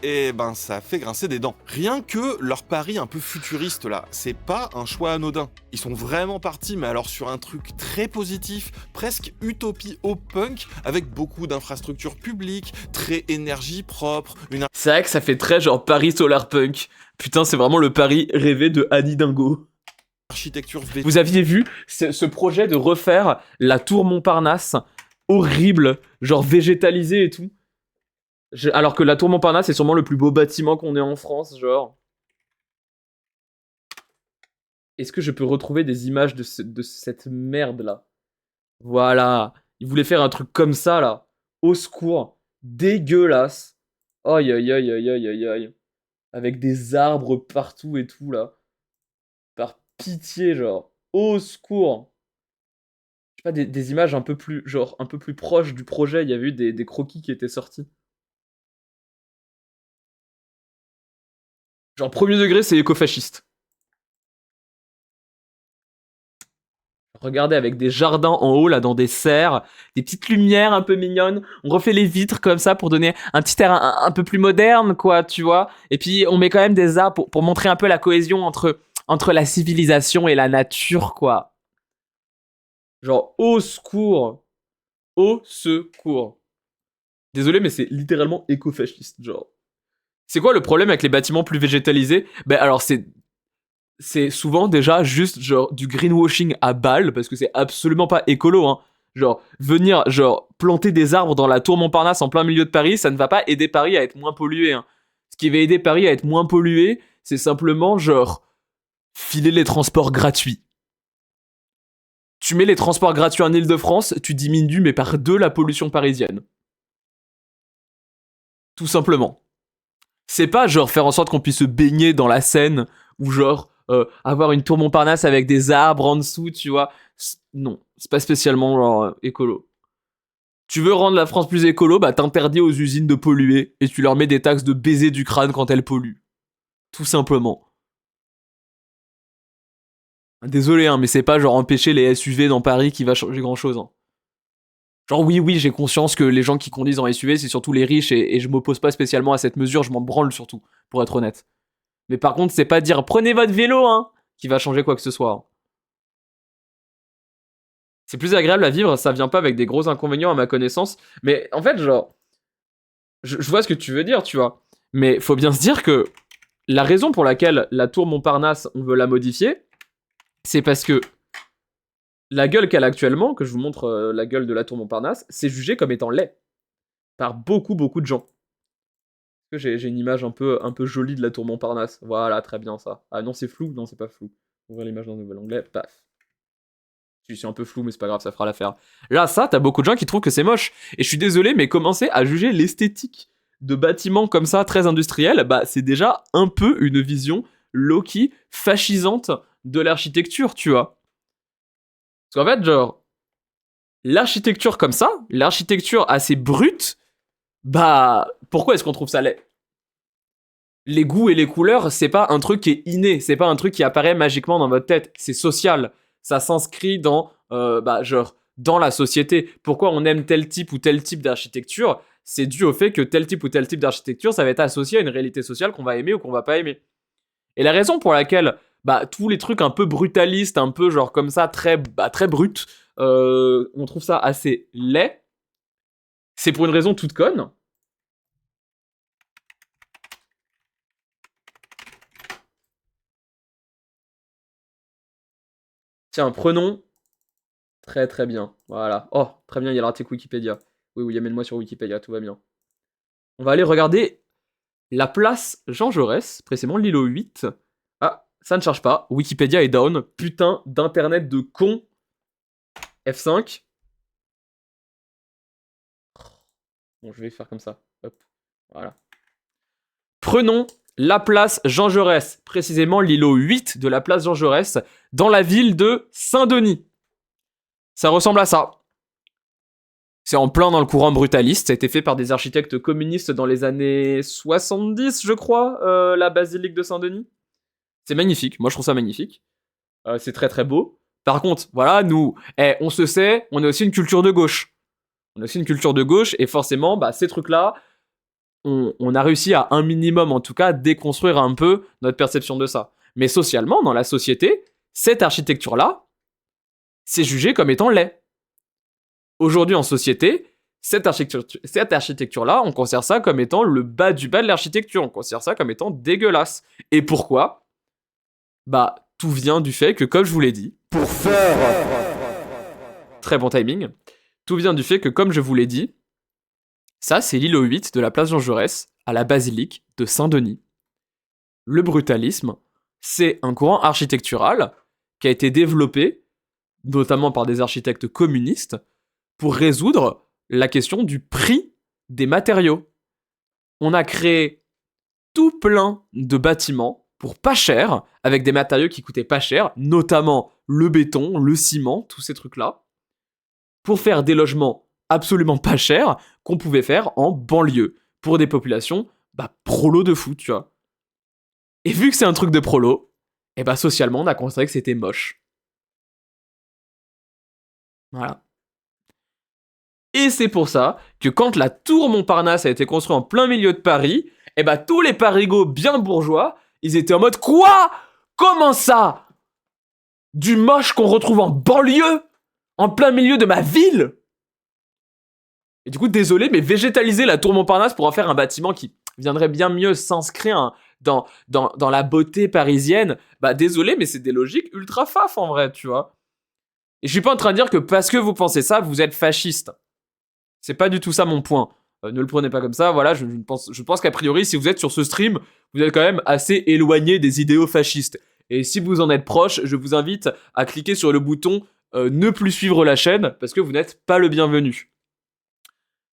Et ça fait grincer des dents. Rien que leur pari un peu futuriste là, c'est pas un choix anodin. Ils sont vraiment partis, mais alors sur un truc très positif, presque utopie au punk, avec beaucoup d'infrastructures publiques, très énergie propre, C'est vrai que ça fait très genre Paris Solar Punk. Putain, c'est vraiment le pari rêvé de Annie Dingo. Architecture... Vous aviez vu ce projet de refaire la tour Montparnasse, horrible, genre végétalisée et tout. Alors que la tour Montparnasse c'est sûrement le plus beau bâtiment qu'on ait en France, genre. Est-ce que je peux retrouver des images de cette merde là? Voilà. Ils voulaient faire un truc comme ça là. Au secours. Dégueulasse. Aïe aïe aïe aïe aïe aïe aïe. Avec des arbres partout et tout là. Par pitié, genre. Au secours. Je sais pas, des images un peu plus proches du projet. Il y avait eu des croquis qui étaient sortis. Genre, premier degré, c'est écofasciste. Regardez, avec des jardins en haut, là, dans des serres, des petites lumières un peu mignonnes. On refait les vitres comme ça pour donner un petit air un peu plus moderne, quoi, tu vois. Et puis, on met quand même des arbres pour montrer un peu la cohésion entre la civilisation et la nature, quoi. Genre, au secours. Au secours. Désolé, mais c'est littéralement écofasciste, genre. C'est quoi le problème avec les bâtiments plus végétalisés? Ben alors c'est souvent déjà juste genre du greenwashing à balle parce que c'est absolument pas écolo, hein. Genre venir genre planter des arbres dans la tour Montparnasse en plein milieu de Paris, ça ne va pas aider Paris à être moins pollué, hein. Ce qui va aider Paris à être moins pollué, c'est simplement genre filer les transports gratuits. Tu mets les transports gratuits en Île-de-France, tu diminues mais par 2 la pollution parisienne. Tout simplement. C'est pas genre faire en sorte qu'on puisse se baigner dans la Seine ou genre avoir une tour Montparnasse avec des arbres en dessous, tu vois. Non, c'est pas spécialement genre écolo. Tu veux rendre la France plus écolo, bah t'interdis aux usines de polluer et tu leur mets des taxes de baiser du crâne quand elles polluent. Tout simplement. Désolé, hein, mais c'est pas genre empêcher les SUV dans Paris qui va changer grand chose, hein. Genre oui, j'ai conscience que les gens qui conduisent en SUV, c'est surtout les riches et je m'oppose pas spécialement à cette mesure, je m'en branle surtout, pour être honnête. Mais par contre, c'est pas dire prenez votre vélo, hein, qui va changer quoi que ce soit, hein. C'est plus agréable à vivre, ça vient pas avec des gros inconvénients à ma connaissance. Mais en fait, genre, je vois ce que tu veux dire, tu vois. Mais faut bien se dire que la raison pour laquelle la tour Montparnasse, on veut la modifier, c'est parce que la gueule qu'elle a actuellement, que je vous montre la gueule de la tour Montparnasse, c'est jugé comme étant laid. Par beaucoup de gens. J'ai une image un peu jolie de la tour Montparnasse. Voilà, très bien ça. Ah non, c'est flou? Non, c'est pas flou. Ouvrir l'image dans un nouvel onglet, paf. C'est un peu flou, mais c'est pas grave, ça fera l'affaire. Là, ça, t'as beaucoup de gens qui trouvent que c'est moche. Et je suis désolé, mais commencer à juger l'esthétique de bâtiments comme ça, très industriels, bah c'est déjà un peu une vision low-key, fascisante de l'architecture, tu vois. Parce qu'en fait, genre, l'architecture comme ça, l'architecture assez brute, bah, pourquoi est-ce qu'on trouve ça laid? Les goûts et les couleurs, c'est pas un truc qui est inné, c'est pas un truc qui apparaît magiquement dans votre tête, c'est social. Ça s'inscrit dans, genre, dans la société. Pourquoi on aime tel type ou tel type d'architecture? C'est dû au fait que tel type ou tel type d'architecture, ça va être associé à une réalité sociale qu'on va aimer ou qu'on va pas aimer. Et la raison pour laquelle, tous les trucs un peu brutalistes, un peu genre comme ça, très brut, on trouve ça assez laid, c'est pour une raison toute conne. Tiens, prenons. Très bien. Voilà. Oh, très bien, il y a l'article Wikipédia. Oui, amène-moi sur Wikipédia, tout va bien. On va aller regarder la place Jean Jaurès, précisément l'îlot 8. Ah, ça ne charge pas. Wikipédia est down. Putain d'internet de con. F5. Bon, je vais faire comme ça. Hop. Voilà. Prenons la place Jean Jaurès, précisément l'îlot 8 de la place Jean Jaurès, dans la ville de Saint-Denis. Ça ressemble à ça. C'est en plein dans le courant brutaliste, ça a été fait par des architectes communistes dans les années 70, je crois, la basilique de Saint-Denis. C'est magnifique, moi je trouve ça magnifique. C'est très beau. Par contre, voilà, nous, on se sait, on a aussi une culture de gauche. On a aussi une culture de gauche, et forcément, ces trucs-là, on a réussi à un minimum, en tout cas, déconstruire un peu notre perception de ça. Mais socialement, dans la société, cette architecture-là, c'est jugé comme étant laid. Aujourd'hui, en société, cette architecture-là, on considère ça comme étant le bas du bas de l'architecture. On considère ça comme étant dégueulasse. Et pourquoi? Tout vient du fait que, comme je vous l'ai dit, pour faire... Très bon timing. Tout vient du fait que, comme je vous l'ai dit, ça, c'est l'îlot 8 de la place Jean Jaurès, à la basilique de Saint-Denis. Le brutalisme, c'est un courant architectural qui a été développé, notamment par des architectes communistes, pour résoudre la question du prix des matériaux. On a créé tout plein de bâtiments pour pas cher, avec des matériaux qui coûtaient pas cher, notamment le béton, le ciment, tous ces trucs-là, pour faire des logements absolument pas chers qu'on pouvait faire en banlieue, pour des populations prolo de fou, tu vois. Et vu que c'est un truc de prolo, socialement, on a considéré que c'était moche. Voilà. Et c'est pour ça que quand la tour Montparnasse a été construite en plein milieu de Paris, tous les parigots bien bourgeois, ils étaient en mode « Quoi? Comment ça? Du moche qu'on retrouve en banlieue? En plein milieu de ma ville. Et du coup, désolé, mais végétaliser la tour Montparnasse pour en faire un bâtiment qui viendrait bien mieux s'inscrire dans la beauté parisienne, bah désolé, mais c'est des logiques ultra faf en vrai, tu vois. Et je suis pas en train de dire que parce que vous pensez ça, vous êtes fasciste. C'est pas du tout ça mon point. Ne le prenez pas comme ça, voilà, je pense qu'a priori, si vous êtes sur ce stream, vous êtes quand même assez éloigné des idéaux fascistes. Et si vous en êtes proche, je vous invite à cliquer sur le bouton ne plus suivre la chaîne, parce que vous n'êtes pas le bienvenu.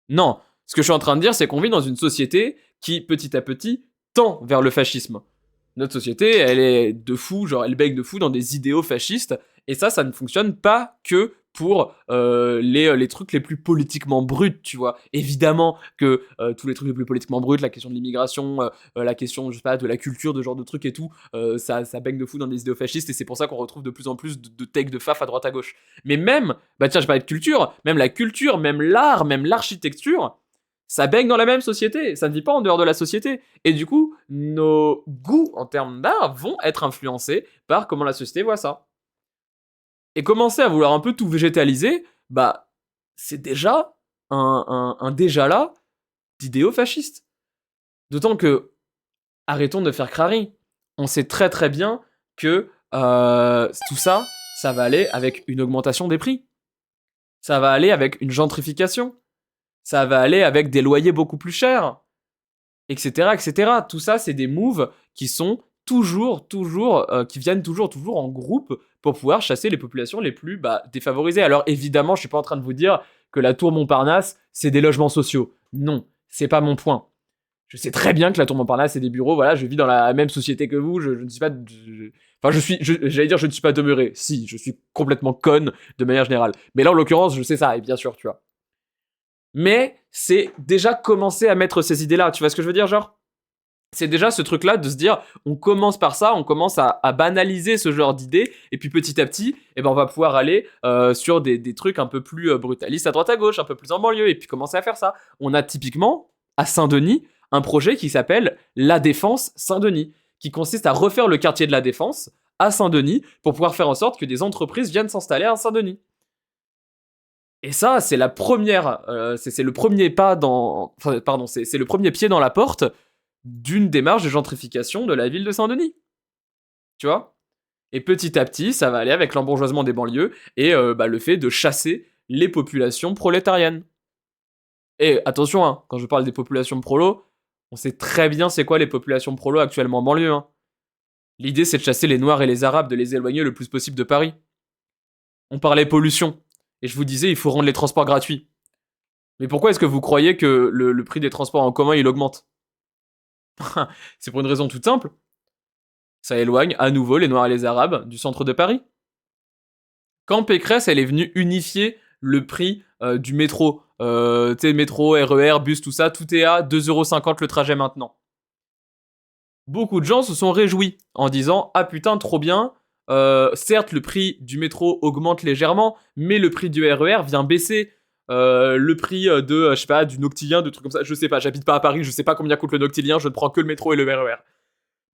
Non, ce que je suis en train de dire, c'est qu'on vit dans une société qui, petit à petit, tend vers le fascisme. Notre société, elle est de fou, genre elle baigne de fou dans des idéaux fascistes, et ça ne fonctionne pas que pour les trucs les plus politiquement bruts, tu vois. Évidemment que tous les trucs les plus politiquement bruts, la question de l'immigration, la question, je sais pas, de la culture, de genre de trucs et tout, ça baigne de fou dans des idéaux fascistes, et c'est pour ça qu'on retrouve de plus en plus de takes de faf à droite à gauche. Mais même, bah tiens, je parlais de culture, même la culture, même l'art, même l'architecture, ça baigne dans la même société, ça ne vit pas en dehors de la société. Et du coup, nos goûts en termes d'art vont être influencés par comment la société voit ça. Et commencer à vouloir un peu tout végétaliser, bah, c'est déjà un déjà là d'idéaux fascistes. D'autant que, arrêtons de faire crari. On sait très très bien que tout ça, ça va aller avec une augmentation des prix. Ça va aller avec une gentrification. Ça va aller avec des loyers beaucoup plus chers. Etc. etc. Tout ça, c'est des moves qui sont qui viennent toujours en groupe pour pouvoir chasser les populations les plus défavorisées. Alors évidemment, je suis pas en train de vous dire que la tour Montparnasse, c'est des logements sociaux. Non, c'est pas mon point. Je sais très bien que la tour Montparnasse, c'est des bureaux, voilà, je vis dans la même société que vous, je ne suis pas... j'allais dire je ne suis pas demeuré. Si, je suis complètement conne de manière générale. Mais là, en l'occurrence, je sais ça, et bien sûr, tu vois. Mais c'est déjà commencer à mettre ces idées-là, tu vois ce que je veux dire, genre ? C'est déjà ce truc-là de se dire, on commence par ça, on commence à banaliser ce genre d'idées, et puis petit à petit, eh ben on va pouvoir aller sur des trucs un peu plus brutalistes à droite à gauche, un peu plus en banlieue, et puis commencer à faire ça. On a typiquement, à Saint-Denis, un projet qui s'appelle La Défense Saint-Denis, qui consiste à refaire le quartier de la Défense à Saint-Denis, pour pouvoir faire en sorte que des entreprises viennent s'installer à Saint-Denis. Et ça, c'est la première, c'est le premier pas dans, enfin, pardon, c'est le premier pied dans la porte d'une démarche de gentrification de la ville de Saint-Denis. Tu vois ? Et petit à petit, ça va aller avec l'embourgeoisement des banlieues et le fait de chasser les populations prolétariennes. Et attention, hein, quand je parle des populations prolos, on sait très bien c'est quoi les populations prolos actuellement en banlieue. Hein. L'idée, c'est de chasser les Noirs et les Arabes, de les éloigner le plus possible de Paris. On parlait pollution. Et je vous disais, il faut rendre les transports gratuits. Mais pourquoi est-ce que vous croyez que le prix des transports en commun, il augmente ? C'est pour une raison toute simple. Ça éloigne à nouveau les Noirs et les Arabes du centre de Paris. Quand Pécresse, elle est venue unifier le prix du métro, tu sais, métro, RER, bus, tout ça, tout est à 2,50€ le trajet maintenant. Beaucoup de gens se sont réjouis en disant « Ah putain, trop bien !» certes, le prix du métro augmente légèrement, mais le prix du RER vient baisser. Le prix de, je sais pas, du Noctilien, de trucs comme ça, je sais pas, j'habite pas à Paris, je sais pas combien coûte le Noctilien, je ne prends que le métro et le RER.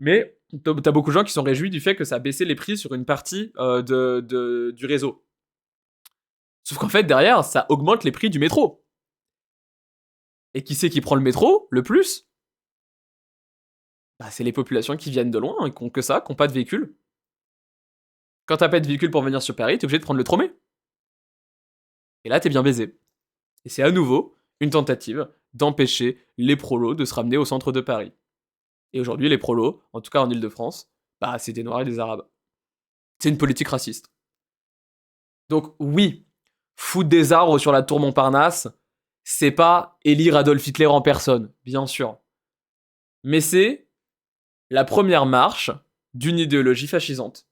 Mais t'as beaucoup de gens qui sont réjouis du fait que ça a baissé les prix sur une partie du réseau. Sauf qu'en fait, derrière, ça augmente les prix du métro. Et qui c'est qui prend le métro, le plus ? Bah, c'est les populations qui viennent de loin, et qui ont que ça, qui n'ont pas de véhicule. Quand t'as pas de véhicule pour venir sur Paris, t'es obligé de prendre le Tromé. Et là, t'es bien baisé. Et c'est à nouveau une tentative d'empêcher les prolos de se ramener au centre de Paris. Et aujourd'hui, les prolos, en tout cas en Ile-de-France, bah, c'est des Noirs et des Arabes. C'est une politique raciste. Donc oui, foutre des arbres sur la tour Montparnasse, c'est pas élire Adolf Hitler en personne, bien sûr. Mais c'est la première marche d'une idéologie fascisante.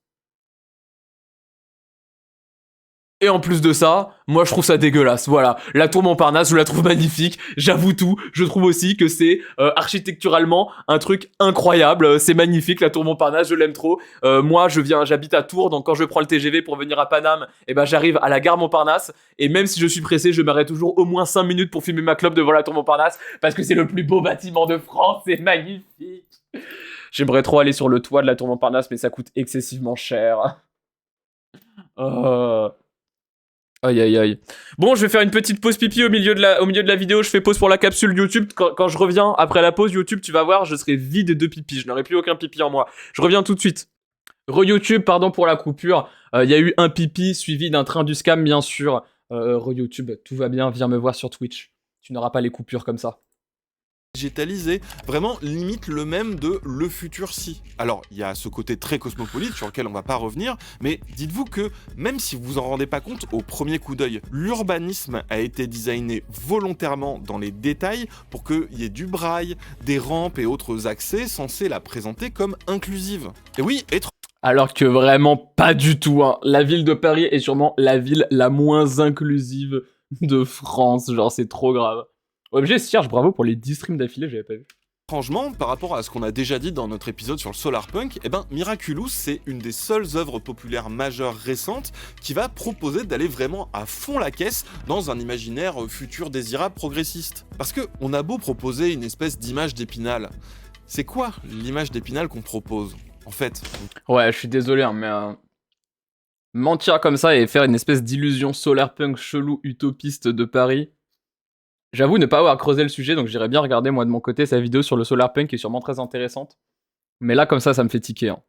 Et en plus de ça, moi je trouve ça dégueulasse, voilà. La tour Montparnasse, je la trouve magnifique, j'avoue tout. Je trouve aussi que c'est architecturalement un truc incroyable, c'est magnifique la tour Montparnasse, je l'aime trop. Moi j'habite à Tours, donc quand je prends le TGV pour venir à Paname, et ben j'arrive à la gare Montparnasse, et même si je suis pressé, je m'arrête toujours au moins 5 minutes pour filmer ma clope devant la tour Montparnasse, parce que c'est le plus beau bâtiment de France, c'est magnifique. J'aimerais trop aller sur le toit de la tour Montparnasse, mais ça coûte excessivement cher. Aïe aïe aïe. Bon, je vais faire une petite pause pipi au milieu de la vidéo. Je fais pause pour la capsule YouTube. Quand je reviens après la pause YouTube, tu vas voir, je serai vide de pipi. Je n'aurai plus aucun pipi en moi. Je reviens tout de suite. Re-YouTube, pardon pour la coupure. Il y a eu un pipi suivi d'un train du scam, bien sûr. Re-YouTube, tout va bien. Viens me voir sur Twitch. Tu n'auras pas les coupures comme ça. Digitalisé, vraiment limite le même de le futur si. Alors, il y a ce côté très cosmopolite sur lequel on va pas revenir, mais dites-vous que même si vous vous en rendez pas compte au premier coup d'œil, l'urbanisme a été designé volontairement dans les détails pour qu'il y ait du braille, des rampes et autres accès censés la présenter comme inclusive. Et oui, alors que vraiment pas du tout, hein. La ville de Paris est sûrement la ville la moins inclusive de France, genre c'est trop grave. OMG, Serge, bravo pour les 10 streams d'affilée, j'avais pas vu. Étrangement, par rapport à ce qu'on a déjà dit dans notre épisode sur le Solarpunk, eh ben Miraculous, c'est une des seules œuvres populaires majeures récentes qui va proposer d'aller vraiment à fond la caisse dans un imaginaire futur désirable progressiste. Parce que on a beau proposer une espèce d'image d'Épinal, c'est quoi l'image d'Épinal qu'on propose, en fait? Ouais, je suis désolé, hein, mais mentir comme ça et faire une espèce d'illusion Solarpunk chelou utopiste de Paris... J'avoue ne pas avoir creusé le sujet, donc j'irais bien regarder moi de mon côté sa vidéo sur le Solarpunk qui est sûrement très intéressante. Mais là, comme ça me fait tiquer. Hein.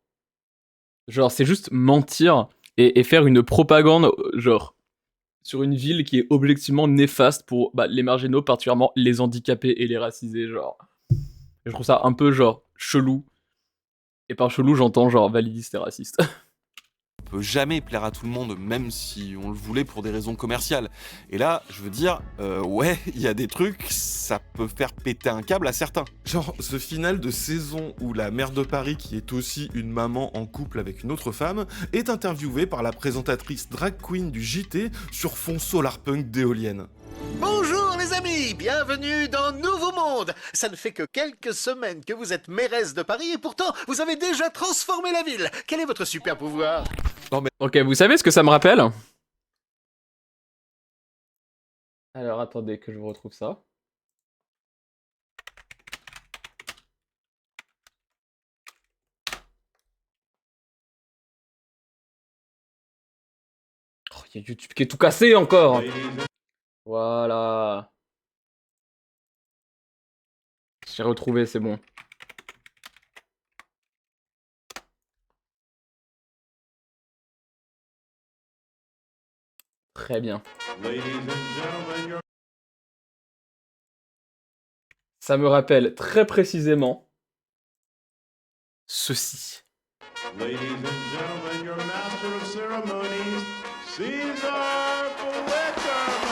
Genre, c'est juste mentir et faire une propagande, genre, sur une ville qui est objectivement néfaste pour les marginaux, particulièrement les handicapés et les racisés, genre. Je trouve ça un peu, genre, chelou. Et par chelou, j'entends, genre, validiste et raciste. Peut jamais plaire à tout le monde, même si on le voulait pour des raisons commerciales. Et là, je veux dire, ouais, il y a des trucs, ça peut faire péter un câble à certains. Genre, ce final de saison où la maire de Paris, qui est aussi une maman en couple avec une autre femme, est interviewée par la présentatrice drag queen du JT sur fond Solarpunk d'éoliennes. Bonjour les amis, bienvenue dans Nouveau Monde. Ça ne fait que quelques semaines que vous êtes mairesse de Paris et pourtant vous avez déjà transformé la ville. Quel est votre super pouvoir? Non mais... Ok, vous savez ce que ça me rappelle? Alors attendez que je vous retrouve ça. Oh, il y a YouTube qui est tout cassé encore. Voilà. J'ai retrouvé, c'est bon. Très bien. Ça me rappelle très précisément ceci. Ladies and gentlemen, your master of ceremonies, Caesar Flickerman!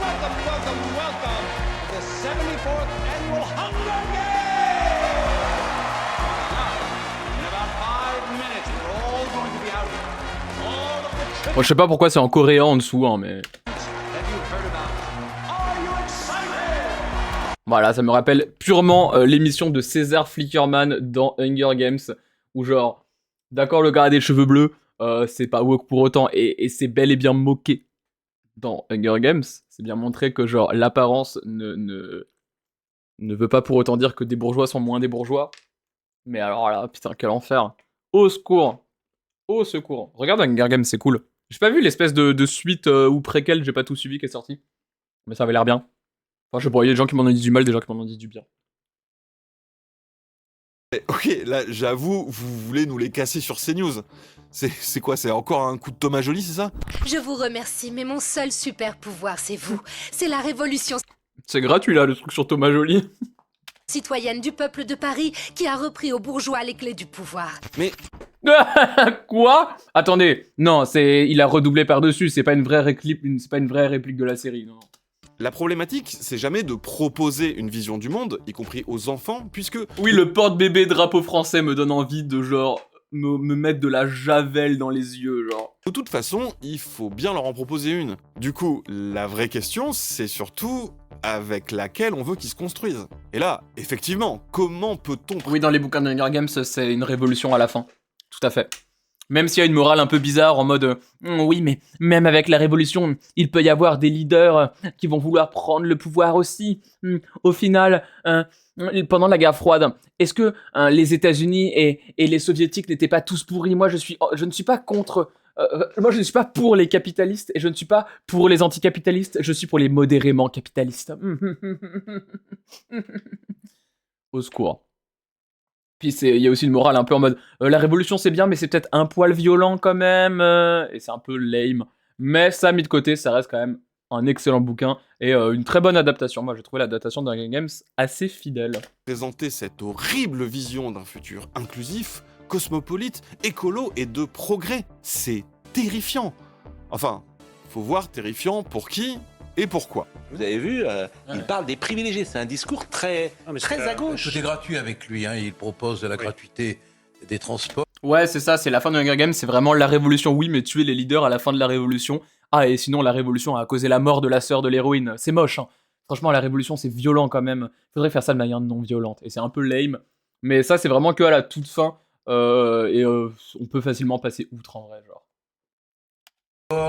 Welcome to the 74th Annual Hunger Games! In about 5 minutes, we're all going to be out here. All of the Bon, je sais pas pourquoi c'est en coréen en dessous, hein, mais... Voilà, ça me rappelle purement l'émission de César Flickerman dans Hunger Games, où genre, d'accord, le gars a des cheveux bleus, c'est pas woke pour autant, et c'est bel et bien moqué dans Hunger Games. C'est bien montré que genre, l'apparence ne veut pas pour autant dire que des bourgeois sont moins des bourgeois. Mais alors là, putain, quel enfer. Au secours. Au secours. Regarde Hunger Games, c'est cool. J'ai pas vu l'espèce de suite ou préquel, j'ai pas tout suivi qui est sorti. Mais ça avait l'air bien. Enfin, je sais pas, il y a des gens qui m'en ont dit du mal, des gens qui m'en ont dit du bien. Ok, là, j'avoue, vous voulez nous les casser sur CNews. C'est quoi, c'est encore un coup de Thomas Joly, c'est ça? Je vous remercie, mais mon seul super pouvoir, c'est vous. C'est la révolution C'est gratuit, là, le truc sur Thomas Joly. citoyenne du peuple de Paris qui a repris aux bourgeois les clés du pouvoir. Mais... Quoi? Attendez, non, il a redoublé par-dessus, c'est pas une vraie réplique, de la série, non. La problématique, c'est jamais de proposer une vision du monde, y compris aux enfants, puisque... Oui, le porte-bébé drapeau français me donne envie de, genre, me mettre de la javel dans les yeux, genre. De toute façon, il faut bien leur en proposer une. Du coup, la vraie question, c'est surtout avec laquelle on veut qu'ils se construisent. Et là, effectivement, comment peut-on... Oui, dans les bouquins de Hunger Games, c'est une révolution à la fin. Tout à fait. Même s'il y a une morale un peu bizarre en mode oui, mais même avec la révolution, il peut y avoir des leaders qui vont vouloir prendre le pouvoir aussi. Au final, pendant la guerre froide, est-ce que les États-Unis et les Soviétiques n'étaient pas tous pourris? Moi, je ne suis pas contre. Moi, je ne suis pas pour les capitalistes et je ne suis pas pour les anticapitalistes. Je suis pour les modérément capitalistes. Au secours. Puis il y a aussi une morale un peu en mode la révolution c'est bien, mais c'est peut-être un poil violent quand même. Et c'est un peu lame. Mais ça, mis de côté, ça reste quand même un excellent bouquin et une très bonne adaptation. Moi, j'ai trouvé l'adaptation d'Hunger Games assez fidèle. Présenter cette horrible vision d'un futur inclusif, cosmopolite, écolo et de progrès. C'est terrifiant. Enfin, faut voir terrifiant pour qui et pourquoi. Vous avez vu, il parle des privilégiés. C'est un discours très à gauche. Tout est gratuit avec lui. Il propose de la gratuité des transports. Ouais, c'est ça, c'est la fin de Hunger Games, c'est vraiment la révolution. Oui, mais tuer les leaders à la fin de la révolution. Ah, et sinon, la révolution a causé la mort de la sœur de l'héroïne. C'est moche, hein. Franchement, la révolution, c'est violent quand même. Faudrait faire ça de manière non violente. Et c'est un peu lame. Mais ça, c'est vraiment que à la toute fin. On peut facilement passer outre en vrai, genre.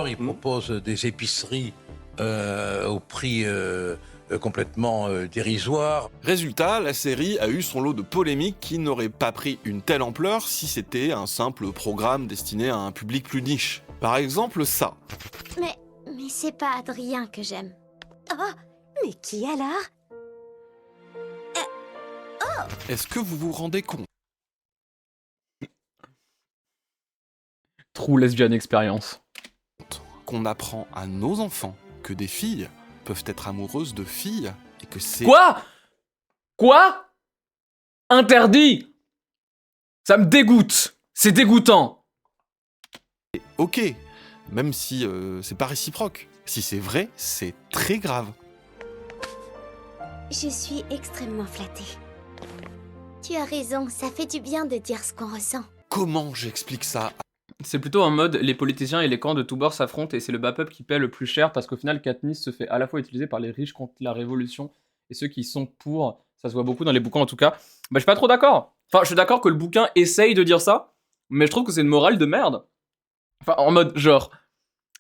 Il propose des épiceries au prix complètement dérisoire. Résultat, la série a eu son lot de polémiques qui n'auraient pas pris une telle ampleur si c'était un simple programme destiné à un public plus niche. Par exemple, ça. Mais c'est pas Adrien que j'aime. Oh, mais qui alors? Est-ce que vous vous rendez compte True lesbian experience. Qu'on apprend à nos enfants que des filles peuvent être amoureuses de filles et que c'est... Quoi? Interdit? Ça me dégoûte. C'est dégoûtant. Ok, même si c'est pas réciproque. Si c'est vrai, c'est très grave. Je suis extrêmement flattée. Tu as raison, ça fait du bien de dire ce qu'on ressent. Comment j'explique ça? C'est plutôt en mode les politiciens et les camps de tous bords s'affrontent et c'est le bas peuple qui paie le plus cher parce qu'au final Katniss se fait à la fois utiliser par les riches contre la révolution et ceux qui sont pour, ça se voit beaucoup dans les bouquins en tout cas. Bah je suis pas trop d'accord. Enfin je suis d'accord que le bouquin essaye de dire ça, mais je trouve que c'est une morale de merde. Enfin en mode genre,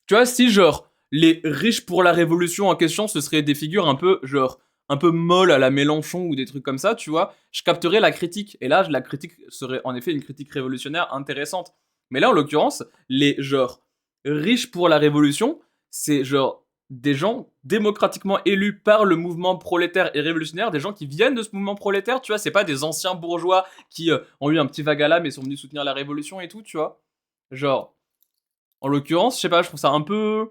tu vois si genre les riches pour la révolution en question ce seraient des figures un peu genre un peu molles à la Mélenchon ou des trucs comme ça, tu vois, je capterais la critique et là la critique serait en effet une critique révolutionnaire intéressante. Mais là, en l'occurrence, les genre riches pour la révolution, c'est genre des gens démocratiquement élus par le mouvement prolétaire et révolutionnaire, des gens qui viennent de ce mouvement prolétaire, tu vois, c'est pas des anciens bourgeois qui ont eu un petit vague à l'âme et sont venus soutenir la révolution et tout, tu vois. Genre, en l'occurrence, je sais pas, je trouve ça un peu...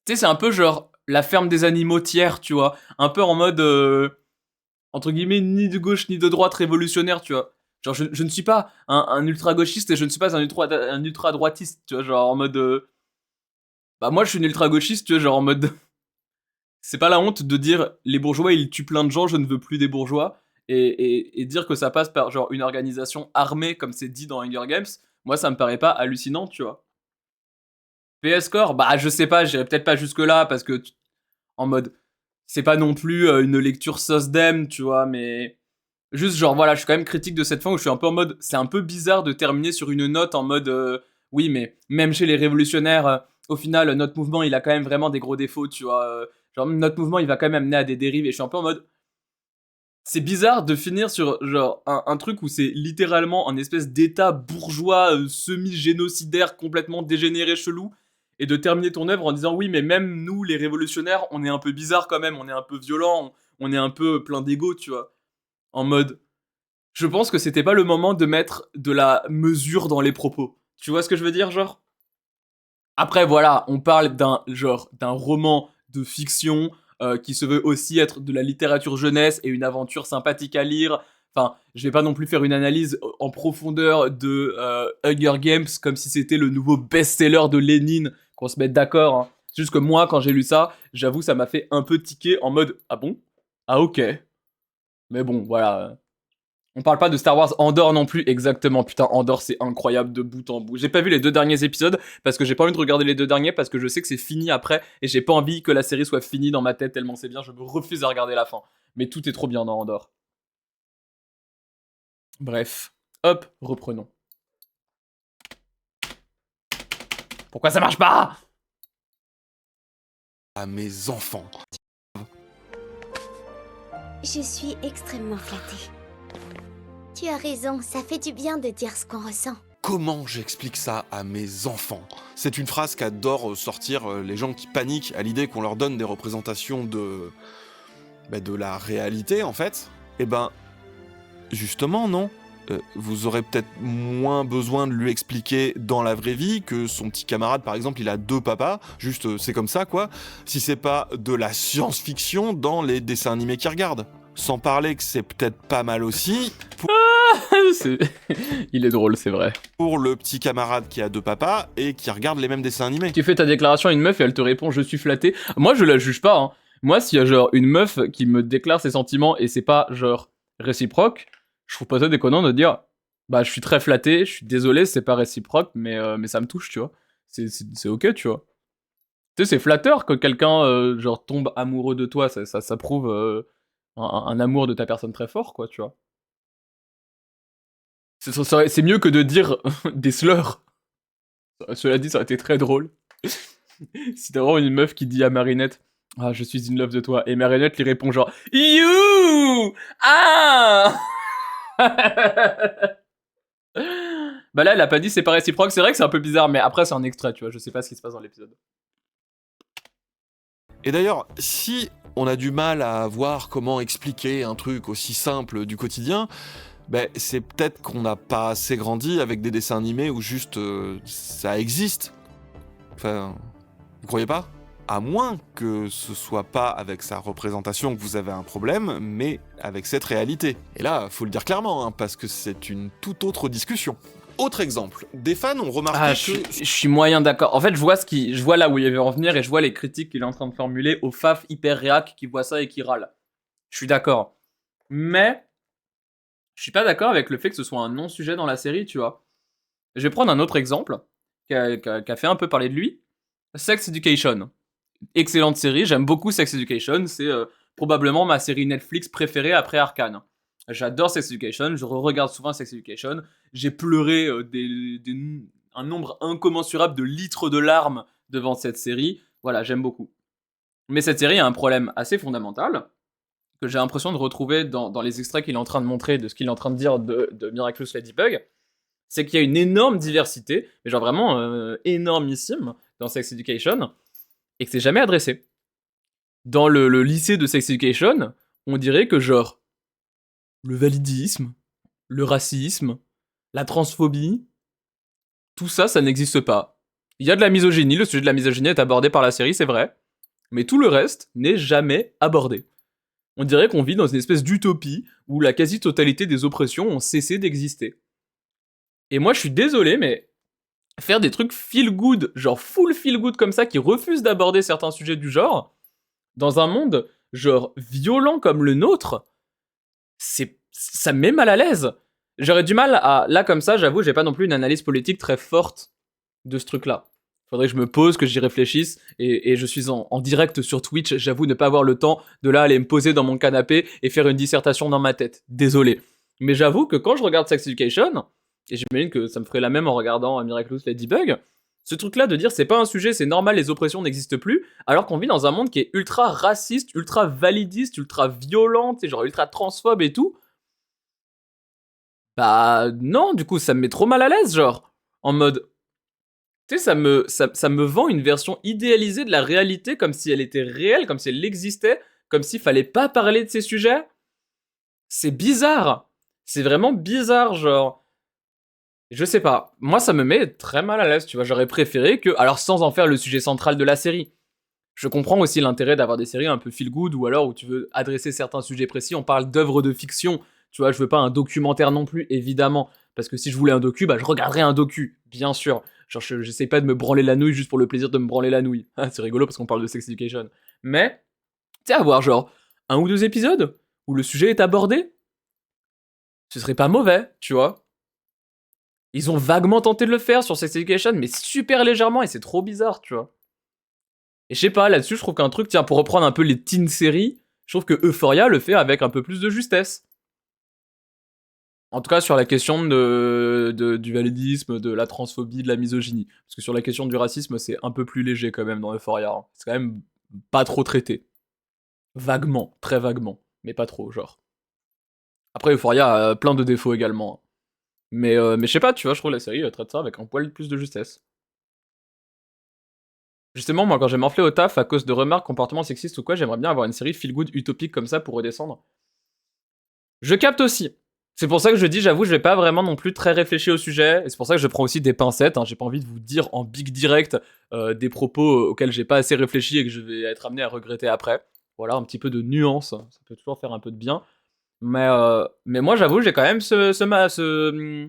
Tu sais, c'est un peu genre la ferme des animaux tiers, tu vois. Un peu en mode, entre guillemets, ni de gauche ni de droite révolutionnaire, tu vois. Genre, je ne suis pas un ultra-gauchiste et je ne suis pas un ultra-droitiste, tu vois, genre en mode... Bah moi, je suis un ultra-gauchiste, tu vois, genre en mode... C'est pas la honte de dire « les bourgeois, ils tuent plein de gens, je ne veux plus des bourgeois », et dire que ça passe par genre une organisation armée, comme c'est dit dans Hunger Games, moi, ça me paraît pas hallucinant, tu vois. PS Core, bah je sais pas, j'irai peut-être pas jusque-là, parce que... En mode... C'est pas non plus une lecture SOSDEM, tu vois, mais... Juste genre voilà, je suis quand même critique de cette fin où je suis un peu en mode, c'est un peu bizarre de terminer sur une note en mode oui mais même chez les révolutionnaires, au final notre mouvement il a quand même vraiment des gros défauts, tu vois, genre notre mouvement il va quand même amener à des dérives et je suis un peu en mode, c'est bizarre de finir sur genre un truc où c'est littéralement un espèce d'état bourgeois semi-génocidaire complètement dégénéré chelou et de terminer ton œuvre en disant oui mais même nous les révolutionnaires on est un peu bizarre quand même, on est un peu violent, on est un peu plein d'ego, tu vois. En mode, je pense que c'était pas le moment de mettre de la mesure dans les propos. Tu vois ce que je veux dire, genre? Après, voilà, on parle d'un roman de fiction qui se veut aussi être de la littérature jeunesse et une aventure sympathique à lire. Enfin, je vais pas non plus faire une analyse en profondeur de Hunger Games comme si c'était le nouveau best-seller de Lénine, qu'on se mette d'accord, hein. C'est juste que moi, quand j'ai lu ça, j'avoue, ça m'a fait un peu tiquer en mode, ah bon? Ah ok. Mais bon, voilà. On parle pas de Star Wars Andor non plus, exactement. Putain, Andor, c'est incroyable de bout en bout. J'ai pas vu les 2 derniers épisodes, parce que j'ai pas envie de regarder les 2 derniers, parce que je sais que c'est fini après, et j'ai pas envie que la série soit finie dans ma tête tellement c'est bien, je me refuse à regarder la fin. Mais tout est trop bien dans Andor. Bref. Hop, reprenons. Pourquoi ça marche pas? À mes enfants. Je suis extrêmement flattée. Tu as raison, ça fait du bien de dire ce qu'on ressent. Comment j'explique ça à mes enfants? C'est une phrase qu'adorent sortir les gens qui paniquent à l'idée qu'on leur donne des représentations de la réalité, en fait. Eh ben, justement, non. Vous aurez peut-être moins besoin de lui expliquer dans la vraie vie que son petit camarade, par exemple, il a 2 papas, juste c'est comme ça, quoi, si c'est pas de la science-fiction dans les dessins animés qu'il regarde. Sans parler que c'est peut-être pas mal aussi... Il est drôle, c'est vrai. Pour le petit camarade qui a 2 papas et qui regarde les mêmes dessins animés. Tu fais ta déclaration à une meuf et elle te répond « je suis flatté ». Moi, je la juge pas, hein. Moi, s'il y a genre une meuf qui me déclare ses sentiments et c'est pas genre réciproque, je trouve pas ça déconnant de dire bah je suis très flatté, je suis désolé, c'est pas réciproque, mais ça me touche, tu vois. C'est ok, tu vois. Tu sais, c'est flatteur que quelqu'un genre tombe amoureux de toi, ça prouve un amour de ta personne très fort, quoi, tu vois. C'est mieux que de dire des slurs. Cela dit, ça aurait été très drôle. Si t'as vraiment une meuf qui dit à Marinette « Ah, je suis in love de toi », et Marinette lui répond genre « You Ah !» Bah là, elle a pas dit c'est pas réciproque, c'est vrai que c'est un peu bizarre, mais après c'est un extrait, tu vois, je sais pas ce qui se passe dans l'épisode. Et d'ailleurs, si on a du mal à voir comment expliquer un truc aussi simple du quotidien, c'est peut-être qu'on n'a pas assez grandi avec des dessins animés où juste ça existe. Enfin, vous croyez pas? À moins que ce soit pas avec sa représentation que vous avez un problème, mais avec cette réalité. Et là, faut le dire clairement, hein, parce que c'est une toute autre discussion. Autre exemple, des fans ont remarqué que... Je suis moyen d'accord. En fait, je vois là où il veut en venir et je vois les critiques qu'il est en train de formuler aux faf hyper réac qui voient ça et qui râlent. Je suis d'accord. Mais je suis pas d'accord avec le fait que ce soit un non-sujet dans la série, tu vois. Je vais prendre un autre exemple qui a fait un peu parler de lui. Sex Education. Excellente série, j'aime beaucoup Sex Education, c'est probablement ma série Netflix préférée après Arcane. J'adore Sex Education, je regarde souvent Sex Education, j'ai pleuré un nombre incommensurable de litres de larmes devant cette série, voilà, j'aime beaucoup. Mais cette série a un problème assez fondamental, que j'ai l'impression de retrouver dans les extraits qu'il est en train de montrer, de ce qu'il est en train de dire de Miraculous Ladybug, c'est qu'il y a une énorme diversité, mais genre vraiment énormissime, dans Sex Education, et que c'est jamais adressé. Dans le lycée de Sex Education, on dirait que genre, le validisme, le racisme, la transphobie, tout ça, ça n'existe pas. Il y a de la misogynie, le sujet de la misogynie est abordé par la série, c'est vrai, mais tout le reste n'est jamais abordé. On dirait qu'on vit dans une espèce d'utopie où la quasi-totalité des oppressions ont cessé d'exister. Et moi, je suis désolé, mais faire des trucs feel good, genre full feel good comme ça, qui refusent d'aborder certains sujets du genre, dans un monde genre violent comme le nôtre, ça me met mal à l'aise. J'aurais du mal à... Là, comme ça, j'avoue, j'ai pas non plus une analyse politique très forte de ce truc-là. Faudrait que je me pose, que j'y réfléchisse, et je suis en direct sur Twitch, j'avoue ne pas avoir le temps de là aller me poser dans mon canapé et faire une dissertation dans ma tête. Désolé. Mais j'avoue que quand je regarde Sex Education, et j'imagine que ça me ferait la même en regardant Miraculous Ladybug, ce truc-là de dire c'est pas un sujet, c'est normal, les oppressions n'existent plus, alors qu'on vit dans un monde qui est ultra raciste, ultra validiste, ultra violent, genre ultra transphobe et tout. Bah non, du coup ça me met trop mal à l'aise, genre. En mode... Tu sais, ça me vend une version idéalisée de la réalité comme si elle était réelle, comme si elle existait, comme s'il fallait pas parler de ces sujets. C'est bizarre. C'est vraiment bizarre, genre... Je sais pas, moi ça me met très mal à l'aise, tu vois, j'aurais préféré que... Alors sans en faire le sujet central de la série. Je comprends aussi l'intérêt d'avoir des séries un peu feel good, ou alors où tu veux adresser certains sujets précis, on parle d'œuvres de fiction, tu vois, je veux pas un documentaire non plus, évidemment, parce que si je voulais un docu, bah je regarderais un docu, bien sûr. Genre j'essaie pas de me branler la nouille juste pour le plaisir de me branler la nouille. C'est rigolo parce qu'on parle de Sex Education. Mais, tu sais, avoir genre 1 ou 2 épisodes où le sujet est abordé, ce serait pas mauvais, tu vois. Ils ont vaguement tenté de le faire sur Sex Education, mais super légèrement, et c'est trop bizarre, tu vois. Et je sais pas, là-dessus, je trouve qu'un truc, tiens, pour reprendre un peu les teen séries, je trouve que Euphoria le fait avec un peu plus de justesse. En tout cas, sur la question du validisme, de la transphobie, de la misogynie. Parce que sur la question du racisme, c'est un peu plus léger quand même dans Euphoria. Hein. C'est quand même pas trop traité. Vaguement, très vaguement. Mais pas trop, genre. Après, Euphoria a plein de défauts également. Hein. Mais je sais pas, tu vois, je trouve la série traite ça avec un poil plus de justesse. Justement, moi, quand j'ai morflé au taf à cause de remarques, comportements sexistes ou quoi, j'aimerais bien avoir une série feel-good utopique comme ça pour redescendre. Je capte aussi. C'est pour ça que je dis, j'avoue, je vais pas vraiment non plus très réfléchir au sujet, et c'est pour ça que je prends aussi des pincettes, hein. J'ai pas envie de vous dire en big direct des propos auxquels j'ai pas assez réfléchi et que je vais être amené à regretter après. Voilà, un petit peu de nuance, ça peut toujours faire un peu de bien. Mais moi, j'avoue, j'ai quand même je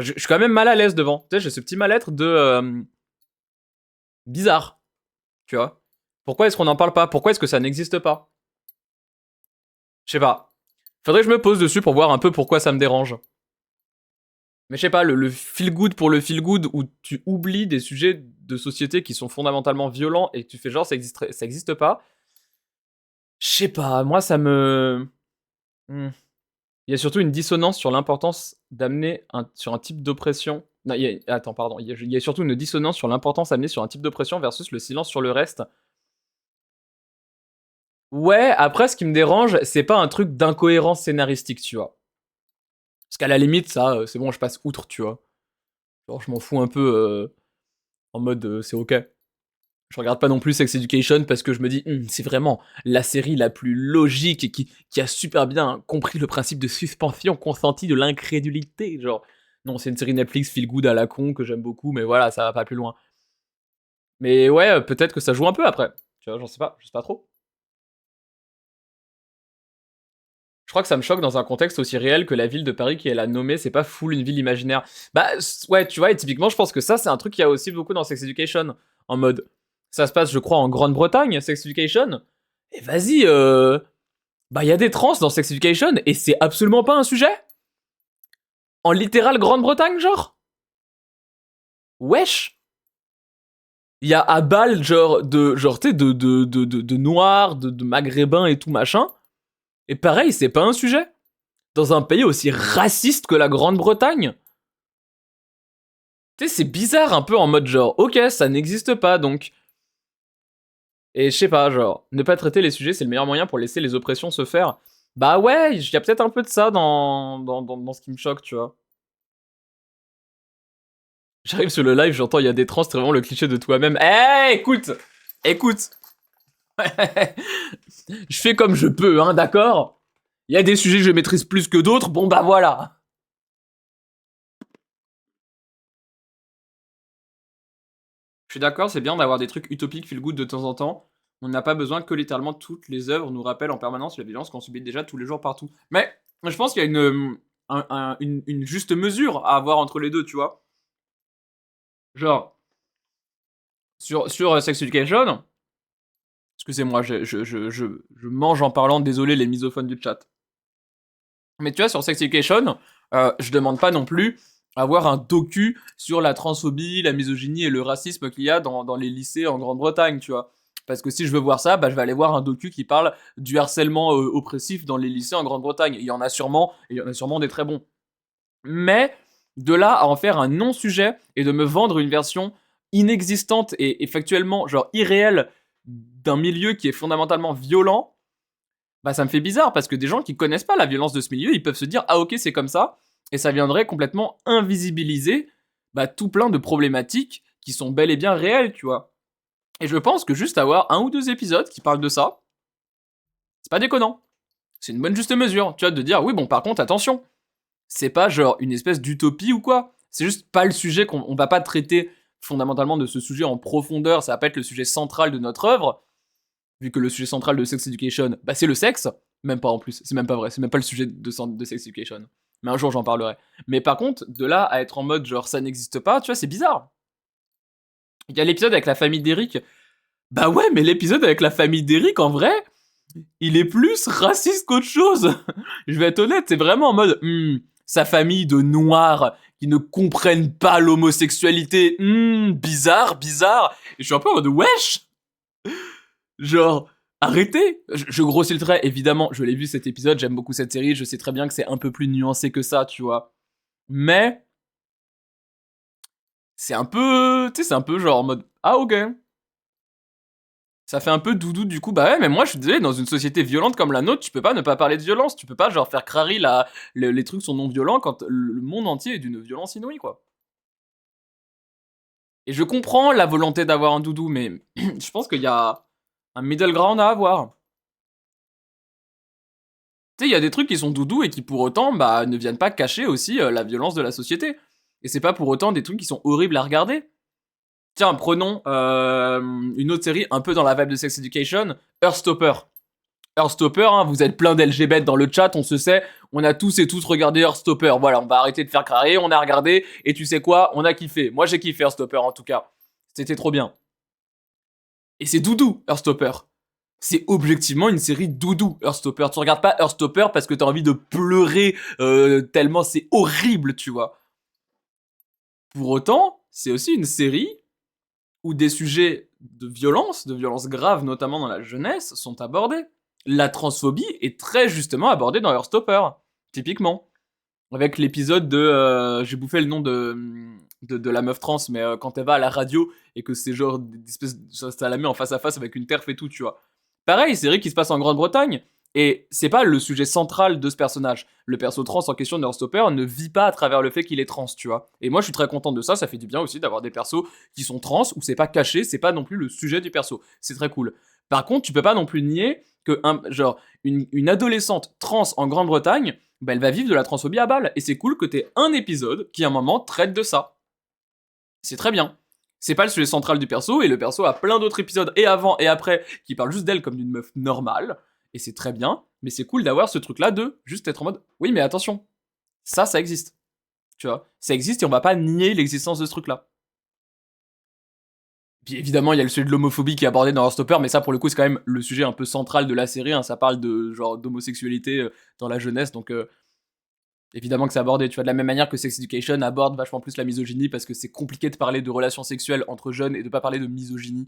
suis quand même mal à l'aise devant. Tu sais, j'ai ce petit mal-être de... bizarre, tu vois. Pourquoi est-ce qu'on n'en parle pas? Pourquoi est-ce que ça n'existe pas? Je sais pas. Faudrait que je me pose dessus pour voir un peu pourquoi ça me dérange. Mais je sais pas, le feel-good pour le feel-good où tu oublies des sujets de société qui sont fondamentalement violents et que tu fais genre ça existe pas. Je sais pas, moi ça me... Il y a surtout une dissonance sur l'importance d'amener sur un type d'oppression. Non, attends, pardon. Il y a surtout une dissonance sur l'importance amenée sur un type d'oppression versus le silence sur le reste. Ouais, après, ce qui me dérange, c'est pas un truc d'incohérence scénaristique, tu vois. Parce qu'à la limite, ça, c'est bon, je passe outre, tu vois. Genre, je m'en fous un peu en mode, c'est ok. Je regarde pas non plus Sex Education parce que je me dis, c'est vraiment la série la plus logique et qui a super bien compris le principe de suspension consentie de l'incrédulité. Genre, non, c'est une série Netflix feel good à la con que j'aime beaucoup, mais voilà, ça va pas plus loin. Mais ouais, peut-être que ça joue un peu après. Tu vois, je sais pas trop. Je crois que ça me choque dans un contexte aussi réel que la ville de Paris qui est la nommée, c'est pas full une ville imaginaire. Bah ouais, tu vois, et typiquement, je pense que ça, c'est un truc qu'il y a aussi beaucoup dans Sex Education. En mode, ça se passe, je crois, en Grande-Bretagne, Sex Education. Et vas-y, bah il y a des trans dans Sex Education et c'est absolument pas un sujet. En littéral Grande-Bretagne, genre. Wesh. Il y a à Bâle, genre, tu sais, de noirs, de maghrébins et tout machin. Et pareil, c'est pas un sujet. Dans un pays aussi raciste que la Grande-Bretagne. Tu sais, c'est bizarre un peu en mode genre, ok, ça n'existe pas donc. Et je sais pas, genre, ne pas traiter les sujets, c'est le meilleur moyen pour laisser les oppressions se faire. Bah ouais, il y a peut-être un peu de ça dans ce qui me choque, tu vois. J'arrive sur le live, j'entends il y a des trans, c'est vraiment le cliché de toi-même. Écoute. Je fais comme je peux, hein, d'accord? Il y a des sujets que je maîtrise plus que d'autres, bon bah voilà. Je suis d'accord, c'est bien d'avoir des trucs utopiques feel good de temps en temps. On n'a pas besoin que littéralement toutes les œuvres nous rappellent en permanence la violence qu'on subit déjà tous les jours partout. Mais je pense qu'il y a une juste mesure à avoir entre les deux, tu vois. Genre, sur Sex Education, excusez-moi, je mange en parlant, désolé les misophones du chat. Mais tu vois, sur Sex Education, je demande pas non plus avoir un docu sur la transphobie, la misogynie et le racisme qu'il y a dans les lycées en Grande-Bretagne, tu vois. Parce que si je veux voir ça, bah je vais aller voir un docu qui parle du harcèlement oppressif dans les lycées en Grande-Bretagne. Il y en a sûrement des très bons. Mais de là à en faire un non-sujet et de me vendre une version inexistante et factuellement, genre irréelle, d'un milieu qui est fondamentalement violent, bah ça me fait bizarre parce que des gens qui connaissent pas la violence de ce milieu, ils peuvent se dire ah ok c'est comme ça, et ça viendrait complètement invisibiliser bah, tout plein de problématiques qui sont bel et bien réelles, tu vois. Et je pense que juste avoir 1 ou 2 épisodes qui parlent de ça, c'est pas déconnant. C'est une bonne juste mesure, tu vois, de dire oui bon par contre attention, c'est pas genre une espèce d'utopie ou quoi, c'est juste pas le sujet qu'on va pas traiter fondamentalement de ce sujet en profondeur, ça va pas être le sujet central de notre œuvre, vu que le sujet central de Sex Education, bah c'est le sexe, même pas en plus, c'est même pas vrai, c'est même pas le sujet de Sex Education. Mais un jour j'en parlerai. Mais par contre, de là à être en mode genre ça n'existe pas, tu vois, c'est bizarre. Il y a l'épisode avec la famille d'Eric. Bah ouais, mais l'épisode avec la famille d'Eric, en vrai, il est plus raciste qu'autre chose. Je vais être honnête, c'est vraiment en mode sa famille de noirs qui ne comprennent pas bizarre. Et je suis un peu en mode wesh. Genre, arrêtez. Je grossis le trait, évidemment, je l'ai vu cet épisode, j'aime beaucoup cette série, je sais très bien que c'est un peu plus nuancé que ça, tu vois. Mais c'est un peu, tu sais, c'est un peu genre en mode ah ok. Ça fait un peu doudou du coup, bah ouais, mais moi je suis désolé, dans une société violente comme la nôtre, tu peux pas ne pas parler de violence, tu peux pas genre faire crari les trucs sont non violents quand le monde entier est d'une violence inouïe quoi. Et je comprends la volonté d'avoir un doudou, mais je pense qu'il y a un middle ground à avoir. Tu sais, il y a des trucs qui sont doudous et qui pour autant bah, ne viennent pas cacher aussi la violence de la société. Et c'est pas pour autant des trucs qui sont horribles à regarder. Tiens, prenons une autre série un peu dans la vibe de Sex Education, Heartstopper. Heartstopper, hein, vous êtes plein d'LGBT dans le chat, on se sait, on a tous et tous regardé Heartstopper. Voilà, on va arrêter de faire crarrer, on a regardé, et tu sais quoi, on a kiffé. Moi j'ai kiffé Heartstopper en tout cas. C'était trop bien. Et c'est doudou, Heartstopper. C'est objectivement une série doudou, Heartstopper. Tu regardes pas Heartstopper parce que t'as envie de pleurer tellement c'est horrible, tu vois. Pour autant, c'est aussi une série où des sujets de violence grave, notamment dans la jeunesse, sont abordés. La transphobie est très justement abordée dans Heartstopper, typiquement. Avec l'épisode de... j'ai bouffé le nom de la meuf trans, mais quand elle va à la radio et que c'est genre des espèces... Ça la met en face à face avec une terf et tout, tu vois. Pareil, série qui se passe en Grande-Bretagne, et c'est pas le sujet central de ce personnage. Le perso trans en question de Heartstopper ne vit pas à travers le fait qu'il est trans, tu vois. Et moi, je suis très content de ça, ça fait du bien aussi d'avoir des persos qui sont trans, où c'est pas caché, c'est pas non plus le sujet du perso. C'est très cool. Par contre, tu peux pas non plus nier que, une adolescente trans en Grande-Bretagne, bah, elle va vivre de la transphobie à balle. Et c'est cool que t'aies un épisode qui, à un moment, traite de ça. C'est très bien. C'est pas le sujet central du perso, et le perso a plein d'autres épisodes, et avant et après, qui parlent juste d'elle comme d'une meuf normale. Et c'est très bien, mais c'est cool d'avoir ce truc-là de juste être en mode oui, mais attention, ça existe. Tu vois, ça existe et on va pas nier l'existence de ce truc-là. Puis évidemment, il y a le sujet de l'homophobie qui est abordé dans Heartstopper, mais ça pour le coup, c'est quand même le sujet un peu central de la série. Hein. Ça parle de genre d'homosexualité dans la jeunesse, donc évidemment que c'est abordé. Tu vois, de la même manière que Sex Education aborde vachement plus la misogynie parce que c'est compliqué de parler de relations sexuelles entre jeunes et de pas parler de misogynie.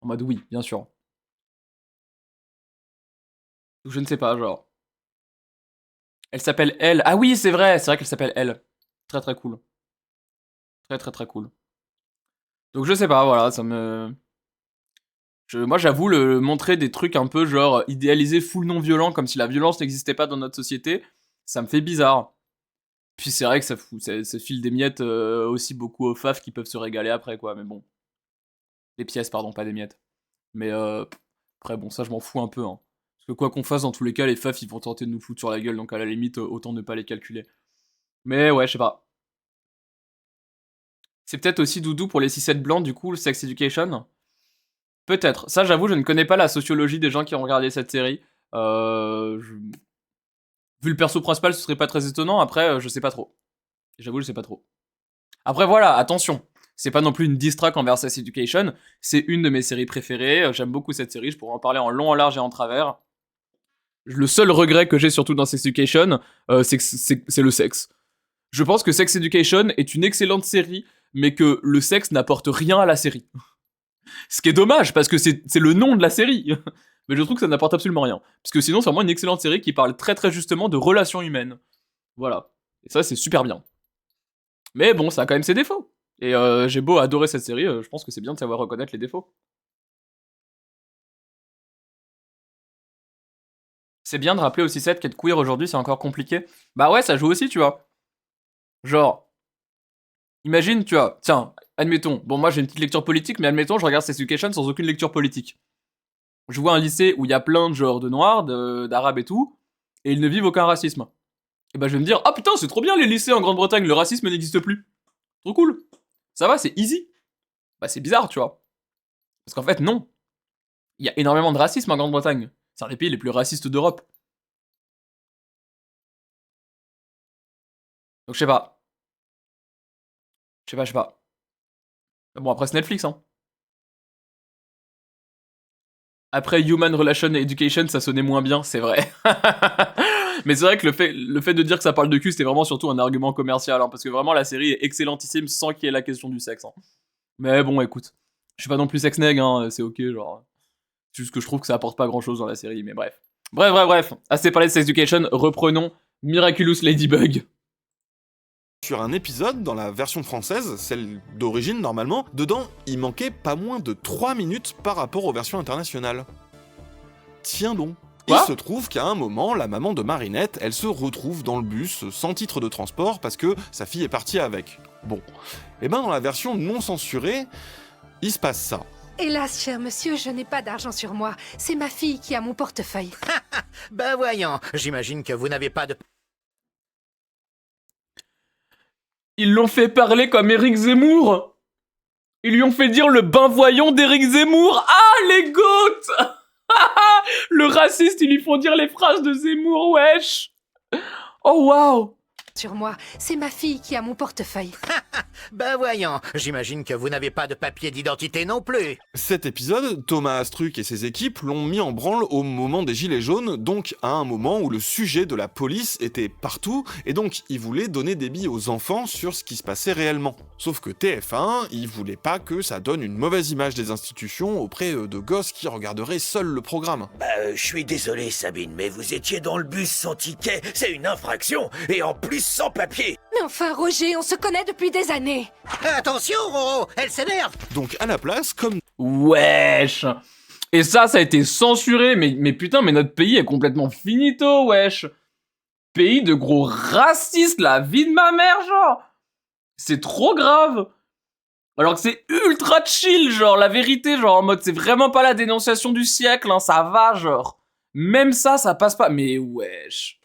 En mode oui, bien sûr. Je ne sais pas, genre. Elle s'appelle Elle. Ah oui, c'est vrai qu'elle s'appelle Elle. Très très cool. Très très très cool. Donc je sais pas, voilà, ça me... moi j'avoue, montrer des trucs un peu genre idéalisés full non violents comme si la violence n'existait pas dans notre société, ça me fait bizarre. Puis c'est vrai que ça file des miettes aussi beaucoup aux faf qui peuvent se régaler après quoi, mais bon. Des pièces, pardon, pas des miettes. Mais après bon, ça je m'en fous un peu, hein. Parce que quoi qu'on fasse, dans tous les cas, les faf, ils vont tenter de nous foutre sur la gueule, donc à la limite, autant ne pas les calculer. Mais ouais, je sais pas. C'est peut-être aussi doudou pour les 6-7 blancs, du coup, le Sex Education. Peut-être. Ça, j'avoue, je ne connais pas la sociologie des gens qui ont regardé cette série. Vu le perso principal, ce serait pas très étonnant. Après, je sais pas trop. J'avoue, je sais pas trop. Après, voilà, attention. C'est pas non plus une diss track envers Sex Education. C'est une de mes séries préférées. J'aime beaucoup cette série. Je pourrais en parler en long, en large et en travers. Le seul regret que j'ai surtout dans Sex Education, c'est le sexe. Je pense que Sex Education est une excellente série, mais que le sexe n'apporte rien à la série. Ce qui est dommage, parce que c'est le nom de la série. Mais je trouve que ça n'apporte absolument rien. Parce que sinon, c'est vraiment une excellente série qui parle très très justement de relations humaines. Voilà. Et ça, c'est super bien. Mais bon, ça a quand même ses défauts. Et j'ai beau adorer cette série, je pense que c'est bien de savoir reconnaître les défauts. C'est bien de rappeler aussi qu'être queer aujourd'hui, c'est encore compliqué. Bah ouais, ça joue aussi, tu vois. Genre, imagine, tu vois, tiens, admettons, bon moi j'ai une petite lecture politique, mais admettons, je regarde Sex Education sans aucune lecture politique. Je vois un lycée où il y a plein de genres de noirs, d'arabes et tout, et ils ne vivent aucun racisme. Et bah je vais me dire, ah putain, c'est trop bien les lycées en Grande-Bretagne, le racisme n'existe plus. Trop cool. Ça va, c'est easy. Bah c'est bizarre, tu vois. Parce qu'en fait, non. Il y a énormément de racisme en Grande-Bretagne. C'est un des pays les plus racistes d'Europe. Donc je sais pas. Je sais pas. Bon, après c'est Netflix, hein. Après Human Relation Education, ça sonnait moins bien, c'est vrai. Mais c'est vrai que le fait de dire que ça parle de cul, c'était vraiment surtout un argument commercial, hein, parce que vraiment la série est excellentissime sans qu'il y ait la question du sexe. Hein. Mais bon, écoute, je suis pas non plus sex-neg, hein, c'est ok, genre... C'est juste que je trouve que ça apporte pas grand-chose dans la série, mais bref. Bref. Assez parlé de Sex Education, reprenons Miraculous Ladybug. Sur un épisode, dans la version française, celle d'origine normalement, dedans, il manquait pas moins de 3 minutes par rapport aux versions internationales. Tiens donc. Il se trouve qu'à un moment, la maman de Marinette, elle se retrouve dans le bus sans titre de transport parce que sa fille est partie avec. Bon. Et ben dans la version non censurée, il se passe ça. Hélas, cher monsieur, je n'ai pas d'argent sur moi. C'est ma fille qui a mon portefeuille. Ben voyons, j'imagine que vous n'avez pas de... Ils l'ont fait parler comme Éric Zemmour. Ils lui ont fait dire le bain voyant d'Éric Zemmour. Ah, les goats. Le raciste, ils lui font dire les phrases de Zemmour, wesh. Oh, waouh. Sur moi, c'est ma fille qui a mon portefeuille. Ben voyons, j'imagine que vous n'avez pas de papier d'identité non plus. Cet épisode, Thomas Astruc et ses équipes l'ont mis en branle au moment des Gilets jaunes, donc à un moment où le sujet de la police était partout, et donc ils voulaient donner des billes aux enfants sur ce qui se passait réellement. Sauf que TF1, ils voulaient pas que ça donne une mauvaise image des institutions auprès de gosses qui regarderaient seuls le programme. Je suis désolé Sabine, mais vous étiez dans le bus sans ticket, c'est une infraction, et en plus sans papier. Mais enfin, Roger, on se connaît depuis des années. Attention, Roro, elle s'énerve. Donc à la place, comme... Wesh. Et ça a été censuré, mais putain, mais notre pays est complètement finito, wesh. Pays de gros racistes, la vie de ma mère, genre. C'est trop grave. Alors que c'est ultra chill, genre, la vérité, genre, en mode, c'est vraiment pas la dénonciation du siècle, hein, ça va, genre. Même ça passe pas. Mais wesh.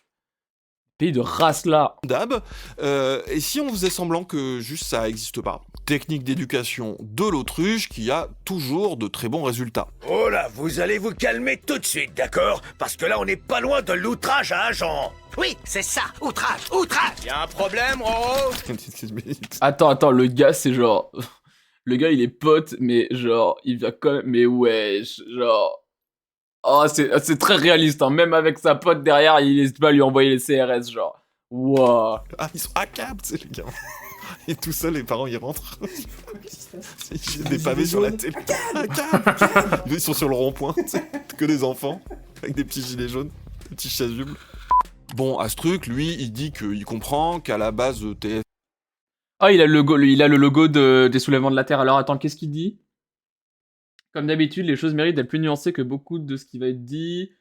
Pays de race là. D'hab, et si on faisait semblant que juste ça existe pas? Technique d'éducation de l'autruche qui a toujours de très bons résultats. Oh là, vous allez vous calmer tout de suite, d'accord? Parce que là, on n'est pas loin de l'outrage à agent. Oui, c'est ça, outrage. Y'a un problème, Roro? Attends, le gars, c'est genre... Le gars, il est pote, mais genre, il va quand même... Mais wesh, genre... Oh, c'est très réaliste, hein. Même avec sa pote derrière, il n'hésite pas à lui envoyer les CRS, genre. Wow. Ah, ils sont à cap, tu sais, les gars. Et tout seul, les parents, ils rentrent. Ils des pavés sur la télé. À cap. Ils sont sur le rond-point, tu sais, que des enfants, avec des petits gilets jaunes, des petits chasubles. Bon, Astruc, lui, il dit qu'il comprend qu'à la base, TF... Ah, il a le logo des soulèvements de la Terre. Alors, attends, qu'est-ce qu'il dit? Comme d'habitude, les choses méritent d'être plus nuancées que beaucoup de ce qui va être dit.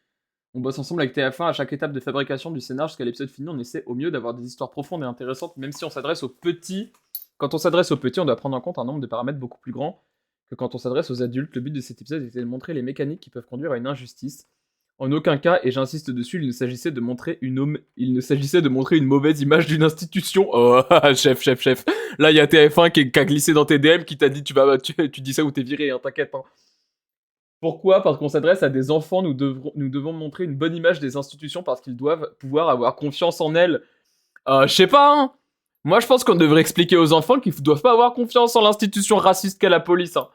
On bosse ensemble avec TF1 à chaque étape de fabrication du scénar jusqu'à l'épisode fini. On essaie au mieux d'avoir des histoires profondes et intéressantes, même si on s'adresse aux petits. Quand on s'adresse aux petits, on doit prendre en compte un nombre de paramètres beaucoup plus grand que quand on s'adresse aux adultes. Le but de cet épisode était de montrer les mécaniques qui peuvent conduire à une injustice. En aucun cas, et j'insiste dessus, il ne s'agissait de montrer une mauvaise image d'une institution. Oh, chef. Là, il y a TF1 qui a glissé dans tes DM, qui t'a dit tu dis ça ou t'es viré, hein, t'inquiète. Hein. Pourquoi? Parce qu'on s'adresse à des enfants, nous devons montrer une bonne image des institutions parce qu'ils doivent pouvoir avoir confiance en elles. Je sais pas, hein. Moi, je pense qu'on devrait expliquer aux enfants qu'ils doivent pas avoir confiance en l'institution raciste qu'est la police, hein.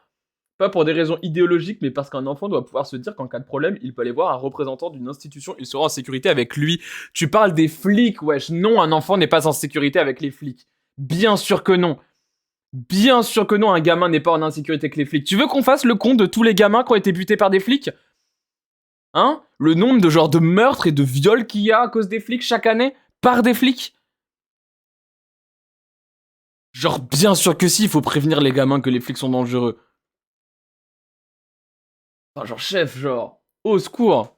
Pas pour des raisons idéologiques, mais parce qu'un enfant doit pouvoir se dire qu'en cas de problème, il peut aller voir un représentant d'une institution, il sera en sécurité avec lui. Tu parles des flics, wesh. Non, un enfant n'est pas en sécurité avec les flics. Bien sûr que non. Bien sûr que non, un gamin n'est pas en insécurité avec les flics. Tu veux qu'on fasse le compte de tous les gamins qui ont été butés par des flics? Hein? Le nombre de genres de meurtres et de viols qu'il y a à cause des flics chaque année? Par des flics? Genre, bien sûr que si, il faut prévenir les gamins que les flics sont dangereux. Enfin, genre, chef, genre, au secours.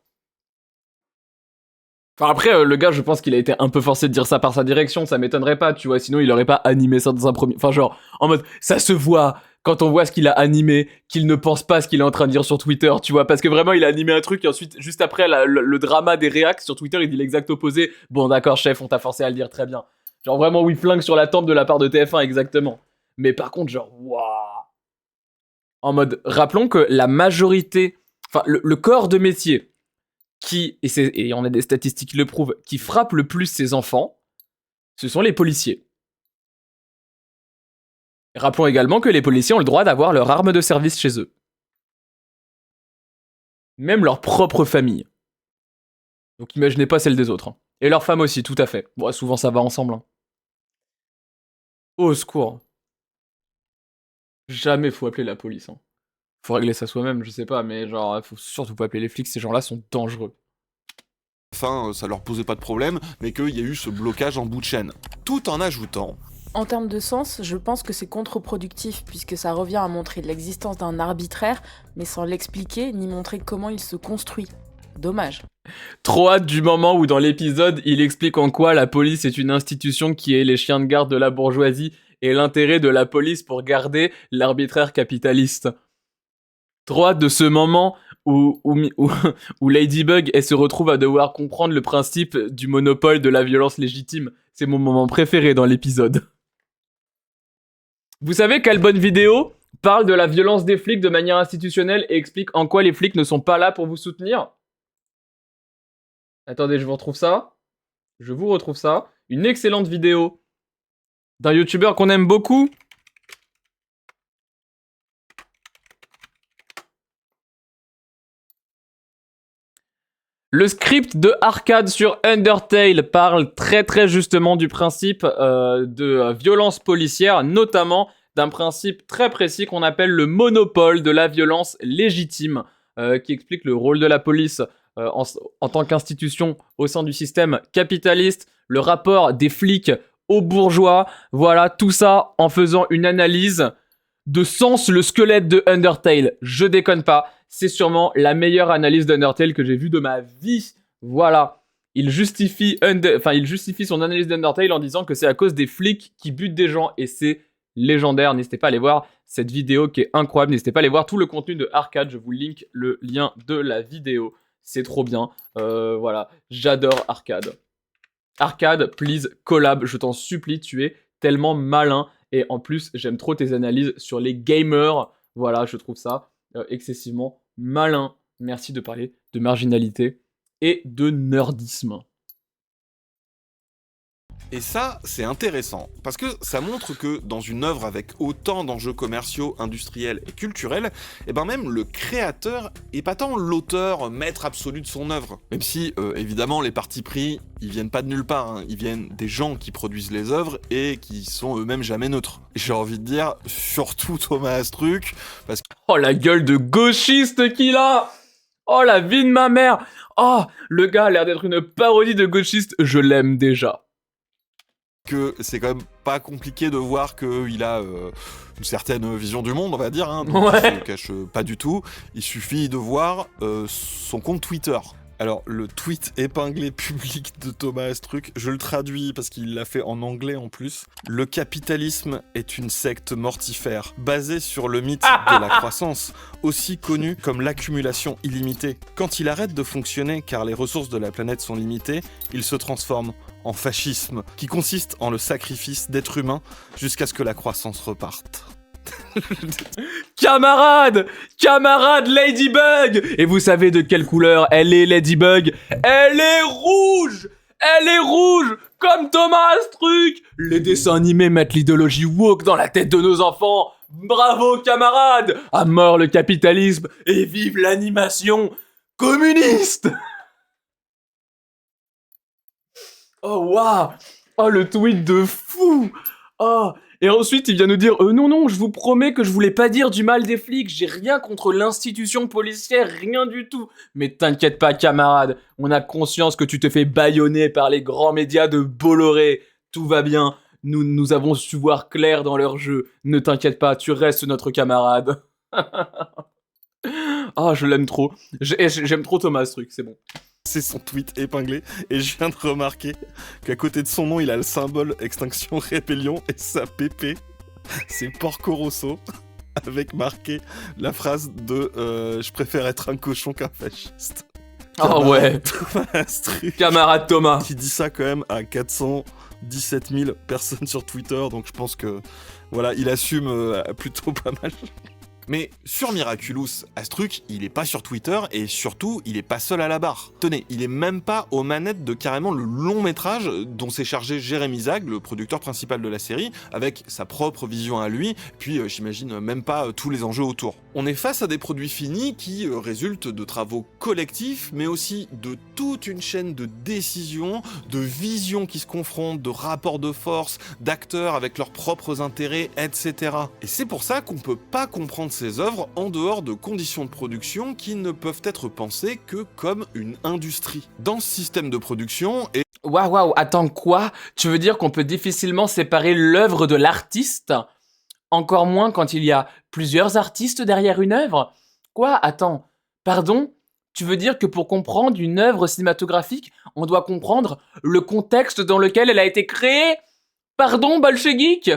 Enfin, après, le gars, je pense qu'il a été un peu forcé de dire ça par sa direction, ça m'étonnerait pas, tu vois, sinon il aurait pas animé ça dans un premier... Enfin, genre, en mode, ça se voit, quand on voit ce qu'il a animé, qu'il ne pense pas ce qu'il est en train de dire sur Twitter, tu vois, parce que vraiment, il a animé un truc, et ensuite, juste après, le drama des réacs sur Twitter, il dit l'exact opposé. Bon, d'accord, chef, on t'a forcé à le dire, très bien. Genre, vraiment, oui, flingue sur la tempe de la part de TF1, exactement. Mais par contre, genre, waouh. En mode, rappelons que la majorité... Enfin, le corps de métier et on a des statistiques qui le prouvent, qui frappe le plus ses enfants, ce sont les policiers. Rappelons également que les policiers ont le droit d'avoir leur arme de service chez eux. Même leur propre famille. Donc imaginez pas celle des autres. Hein. Et leur femme aussi, tout à fait. Bon, souvent ça va ensemble. Hein. Au secours. Jamais faut appeler la police. Hein. Faut régler ça soi-même, je sais pas, mais genre, faut surtout pas appeler les flics, ces gens-là sont dangereux. Enfin, ça leur posait pas de problème, mais qu'il y a eu ce blocage en bout de chaîne. Tout en ajoutant... En termes de sens, je pense que c'est contre-productif, puisque ça revient à montrer l'existence d'un arbitraire, mais sans l'expliquer, ni montrer comment il se construit. Dommage. Trop hâte du moment où dans l'épisode, il explique en quoi la police est une institution qui est les chiens de garde de la bourgeoisie et l'intérêt de la police pour garder l'arbitraire capitaliste. Trop hâte de ce moment où Ladybug elle se retrouve à devoir comprendre le principe du monopole de la violence légitime. C'est mon moment préféré dans l'épisode. Vous savez quelle bonne vidéo parle de la violence des flics de manière institutionnelle et explique en quoi les flics ne sont pas là pour vous soutenir? Attendez, je vous retrouve ça. Je vous retrouve ça. Une excellente vidéo d'un youtubeur qu'on aime beaucoup. Le script de Arcade sur Undertale parle très justement du principe de violence policière, notamment d'un principe très précis qu'on appelle le monopole de la violence légitime, qui explique le rôle de la police en tant qu'institution au sein du système capitaliste, le rapport des flics aux bourgeois, voilà, tout ça en faisant une analyse de Sens le squelette de Undertale. Je déconne pas, c'est sûrement la meilleure analyse d'Undertale que j'ai vue de ma vie. Voilà. Il justifie son analyse d'Undertale en disant que c'est à cause des flics qui butent des gens et c'est légendaire. N'hésitez pas à aller voir cette vidéo qui est incroyable. N'hésitez pas à aller voir tout le contenu de Arcade. Je vous link le lien de la vidéo. C'est trop bien. Voilà. J'adore Arcade. Arcade, please, collab. Je t'en supplie, tu es tellement malin. Et en plus, j'aime trop tes analyses sur les gamers. Voilà, je trouve ça excessivement malin. Merci de parler de marginalité et de nerdisme. Et ça, c'est intéressant, parce que ça montre que dans une œuvre avec autant d'enjeux commerciaux, industriels et culturels, et ben même le créateur est pas tant l'auteur, maître absolu de son œuvre. Même si, évidemment, les partis pris, ils viennent pas de nulle part, hein. Ils viennent des gens qui produisent les œuvres et qui sont eux-mêmes jamais neutres. J'ai envie de dire, surtout Thomas Astruc, parce que... Oh, la gueule de gauchiste qu'il a! Oh, la vie de ma mère! Oh, le gars a l'air d'être une parodie de gauchiste, je l'aime déjà. Que c'est quand même pas compliqué de voir qu'il a une certaine vision du monde, on va dire, hein, donc il se cache pas du tout. Il suffit de voir son compte Twitter. Alors, le tweet épinglé public de Thomas Astruc, je le traduis parce qu'il l'a fait en anglais en plus. Le capitalisme est une secte mortifère, basée sur le mythe de la croissance, aussi connu comme l'accumulation illimitée. Quand il arrête de fonctionner car les ressources de la planète sont limitées, il se transforme en fascisme, qui consiste en le sacrifice d'êtres humains jusqu'à ce que la croissance reparte. Camarade Ladybug! Et vous savez de quelle couleur elle est, Ladybug? Elle est rouge! Elle est rouge! Comme Thomas Astruc! Les dessins animés mettent l'idéologie woke dans la tête de nos enfants! Bravo, camarade! À mort le capitalisme et vive l'animation communiste! Oh waouh! Oh le tweet de fou! Oh! Et ensuite, il vient nous dire non, je vous promets que je voulais pas dire du mal des flics, j'ai rien contre l'institution policière, rien du tout. Mais t'inquiète pas, camarade, on a conscience que tu te fais bâillonner par les grands médias de Bolloré. Tout va bien, nous avons su voir clair dans leur jeu. Ne t'inquiète pas, tu restes notre camarade. Ah, je l'aime trop. J'aime trop Thomas Astruc, c'est bon. C'est son tweet épinglé, et je viens de remarquer qu'à côté de son nom, il a le symbole Extinction Rébellion, et sa PP, c'est Porco Rosso, avec marqué la phrase de je préfère être un cochon qu'un fasciste. Oh ouais. Thomas Astruc, camarade Thomas, qui dit ça quand même à 417 000 personnes sur Twitter, donc je pense que voilà, il assume plutôt pas mal. Mais sur Miraculous, Astruc, il est pas sur Twitter et surtout, il est pas seul à la barre. Tenez, il est même pas aux manettes de carrément le long métrage dont s'est chargé Jérémy Zag, le producteur principal de la série, avec sa propre vision à lui, puis j'imagine même pas tous les enjeux autour. On est face à des produits finis qui résultent de travaux collectifs, mais aussi de toute une chaîne de décisions, de visions qui se confrontent, de rapports de force, d'acteurs avec leurs propres intérêts, etc. Et c'est pour ça qu'on peut pas comprendre ses œuvres en dehors de conditions de production qui ne peuvent être pensées que comme une industrie. Dans ce système de production et... Waouh, attends, quoi? Tu veux dire qu'on peut difficilement séparer l'œuvre de l'artiste? Encore moins quand il y a plusieurs artistes derrière une œuvre? Quoi? Attends, pardon? Tu veux dire que pour comprendre une œuvre cinématographique, on doit comprendre le contexte dans lequel elle a été créée? Pardon, Bolchegeek?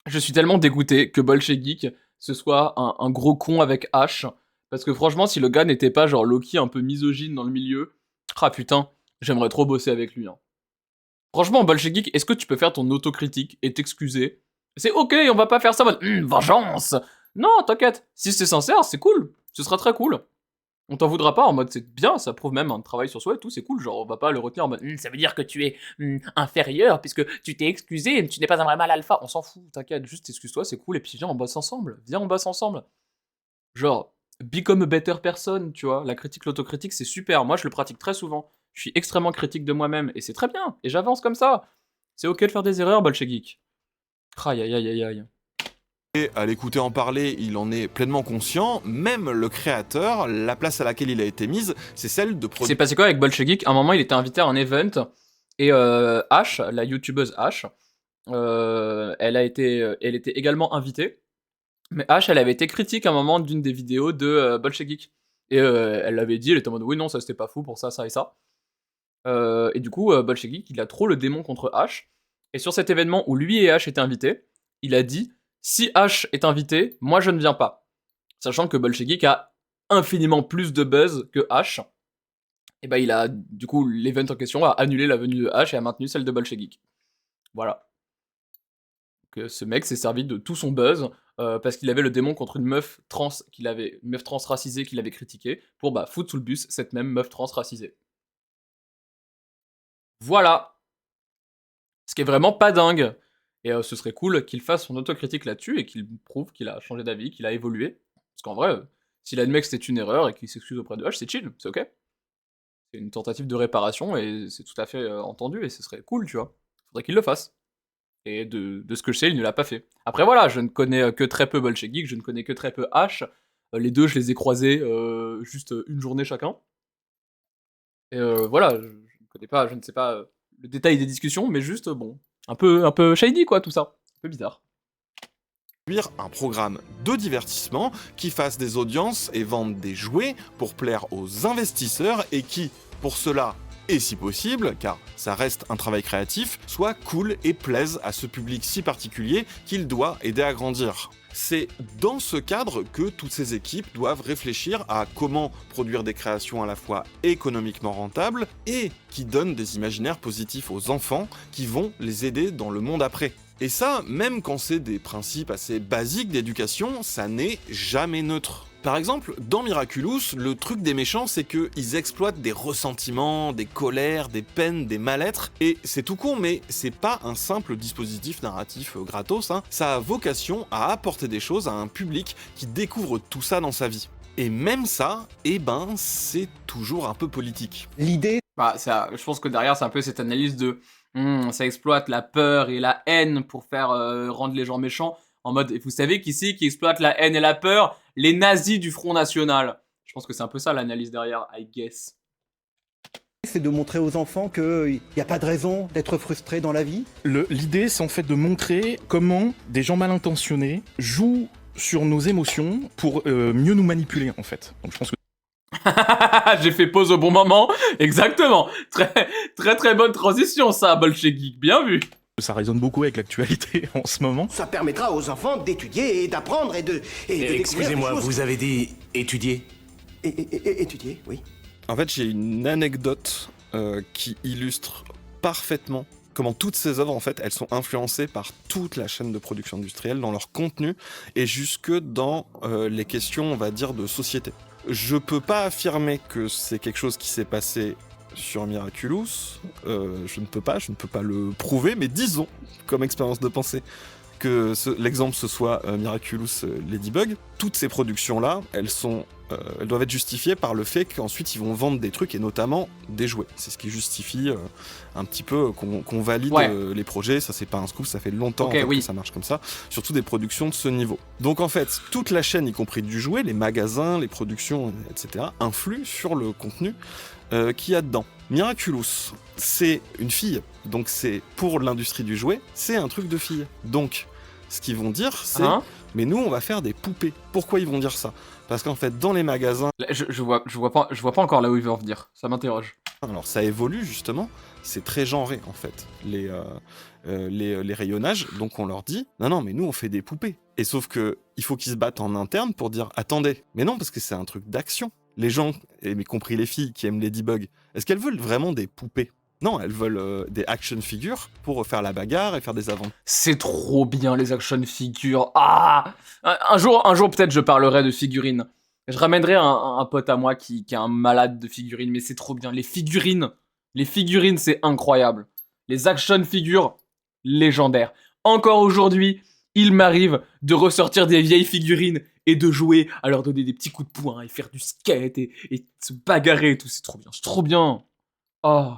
Je suis tellement dégoûté que Bolchegeek, ce soit un gros con avec H. Parce que franchement, si le gars n'était pas genre Loki un peu misogyne dans le milieu, ah putain, j'aimerais trop bosser avec lui. Hein. Franchement, Bolchegeek, est-ce que tu peux faire ton autocritique et t'excuser? C'est ok, on va pas faire ça en mode vengeance. Non, t'inquiète, si c'est sincère, c'est cool. Ce sera très cool. On t'en voudra pas en mode c'est bien, ça prouve même un travail sur soi et tout, c'est cool. Genre, on va pas le retenir en mode ça veut dire que tu es inférieur puisque tu t'es excusé, tu n'es pas un vrai mal alpha. On s'en fout, t'inquiète, juste excuse-toi, c'est cool et puis viens, on bosse ensemble. Viens, on bosse ensemble. Genre, become a better person, tu vois. La critique, l'autocritique, c'est super. Moi, je le pratique très souvent. Je suis extrêmement critique de moi-même et c'est très bien. Et j'avance comme ça. C'est ok de faire des erreurs, Bolchegeek. Aïe aïe aïe aïe aïe. Et à l'écouter en parler, il en est pleinement conscient. Même le créateur, la place à laquelle il a été mise, c'est celle de produire. C'est passé quoi avec Bolchegeek? À un moment, il était invité à un event et H, la youtubeuse H, elle était également invitée. Mais H, elle avait été critique à un moment d'une des vidéos de Bolchegeek. Et elle l'avait dit, elle était en mode oui, non, ça c'était pas fou pour ça, ça et ça. Et du coup, Bolchegeek, il a trop le démon contre H. Et sur cet événement où lui et H étaient invités, il a dit si H est invité, moi je ne viens pas. Sachant que Bolchegeek a infiniment plus de buzz que H. Et bah il a, du coup, l'event en question a annulé la venue de H et a maintenu celle de Bolchegeek. Voilà. Donc, ce mec s'est servi de tout son buzz parce qu'il avait le démon contre une meuf trans racisée qu'il avait critiquée pour bah foutre sous le bus cette même meuf trans racisée. Voilà. Ce qui est vraiment pas dingue. Et ce serait cool qu'il fasse son autocritique là-dessus et qu'il prouve qu'il a changé d'avis, qu'il a évolué. Parce qu'en vrai, s'il admet que c'était une erreur et qu'il s'excuse auprès de H, c'est chill, c'est ok. C'est une tentative de réparation et c'est tout à fait entendu et ce serait cool, tu vois. Faudrait qu'il le fasse. Et de ce que je sais, il ne l'a pas fait. Après voilà, je ne connais que très peu Bolchegeek, je ne connais que très peu H. Les deux, je les ai croisés juste une journée chacun. Et voilà, je ne sais pas le détail des discussions, mais juste, bon, un peu shady, quoi, tout ça. Un peu bizarre. Un programme de divertissement qui fasse des audiences et vende des jouets pour plaire aux investisseurs et qui, pour cela, et si possible, car ça reste un travail créatif, soit cool et plaise à ce public si particulier qu'il doit aider à grandir. C'est dans ce cadre que toutes ces équipes doivent réfléchir à comment produire des créations à la fois économiquement rentables et qui donnent des imaginaires positifs aux enfants qui vont les aider dans le monde après. Et ça, même quand c'est des principes assez basiques d'éducation, ça n'est jamais neutre. Par exemple, dans Miraculous, le truc des méchants, c'est qu'ils exploitent des ressentiments, des colères, des peines, des mal-être, et c'est tout con, mais c'est pas un simple dispositif narratif gratos, hein. Ça a vocation à apporter des choses à un public qui découvre tout ça dans sa vie. Et même ça, eh ben, c'est toujours un peu politique. L'idée... Bah, ça, je pense que derrière, c'est un peu cette analyse de... ça exploite la peur et la haine pour faire rendre les gens méchants. En mode, et vous savez qu'ici, qui exploite la haine et la peur, les nazis du Front National. Je pense que c'est un peu ça l'analyse derrière, I guess. C'est de montrer aux enfants qu'il n'y a pas de raison d'être frustré dans la vie. L'idée, c'est en fait de montrer comment des gens mal intentionnés jouent sur nos émotions pour mieux nous manipuler, en fait. Donc je pense que j'ai fait pause au bon moment, exactement. Très bonne transition ça, Bolchegeek, bien vu. Ça résonne beaucoup avec l'actualité en ce moment. Ça permettra aux enfants d'étudier et d'apprendre et de Excusez-moi, vous avez dit étudier étudier, oui. En fait, j'ai une anecdote qui illustre parfaitement comment toutes ces œuvres, en fait, elles sont influencées par toute la chaîne de production industrielle dans leur contenu et jusque dans les questions, on va dire, de société. Je peux pas affirmer que c'est quelque chose qui s'est passé sur Miraculous, je ne peux pas le prouver, mais disons, comme expérience de pensée, que l'exemple ce soit Miraculous Ladybug. Toutes ces productions-là, elles sont elles doivent être justifiées par le fait qu'ensuite ils vont vendre des trucs et notamment des jouets. C'est ce qui justifie un petit peu qu'on valide les projets. Ça c'est pas un scoop, ça fait longtemps que ça marche comme ça. Surtout des productions de ce niveau. Donc en fait, toute la chaîne, y compris du jouet, les magasins, les productions, etc., influent sur le contenu qu'il y a dedans. Miraculous, c'est une fille, donc c'est pour l'industrie du jouet, c'est un truc de fille. Donc, ce qu'ils vont dire, c'est mais nous, on va faire des poupées. Pourquoi ils vont dire ça? Parce qu'en fait, dans les magasins... Je vois pas encore là où ils veulent en venir, ça m'interroge. Alors, ça évolue, justement, c'est très genré, en fait, les rayonnages, donc on leur dit, non, mais nous, on fait des poupées. Et sauf que il faut qu'ils se battent en interne pour dire, attendez, mais non, parce que c'est un truc d'action. Les gens, et y compris les filles qui aiment Ladybug, est-ce qu'elles veulent vraiment des poupées? Non, elles veulent des action figures pour faire la bagarre et faire des aventures. C'est trop bien les action figures. Ah, un jour peut-être je parlerai de figurines. Je ramènerai un pote à moi qui est un malade de figurines, mais c'est trop bien. Les figurines, c'est incroyable. Les action figures, légendaires. Encore aujourd'hui, il m'arrive de ressortir des vieilles figurines et de jouer, à leur donner des petits coups de poing et faire du skate et se bagarrer et tout. C'est trop bien. Oh.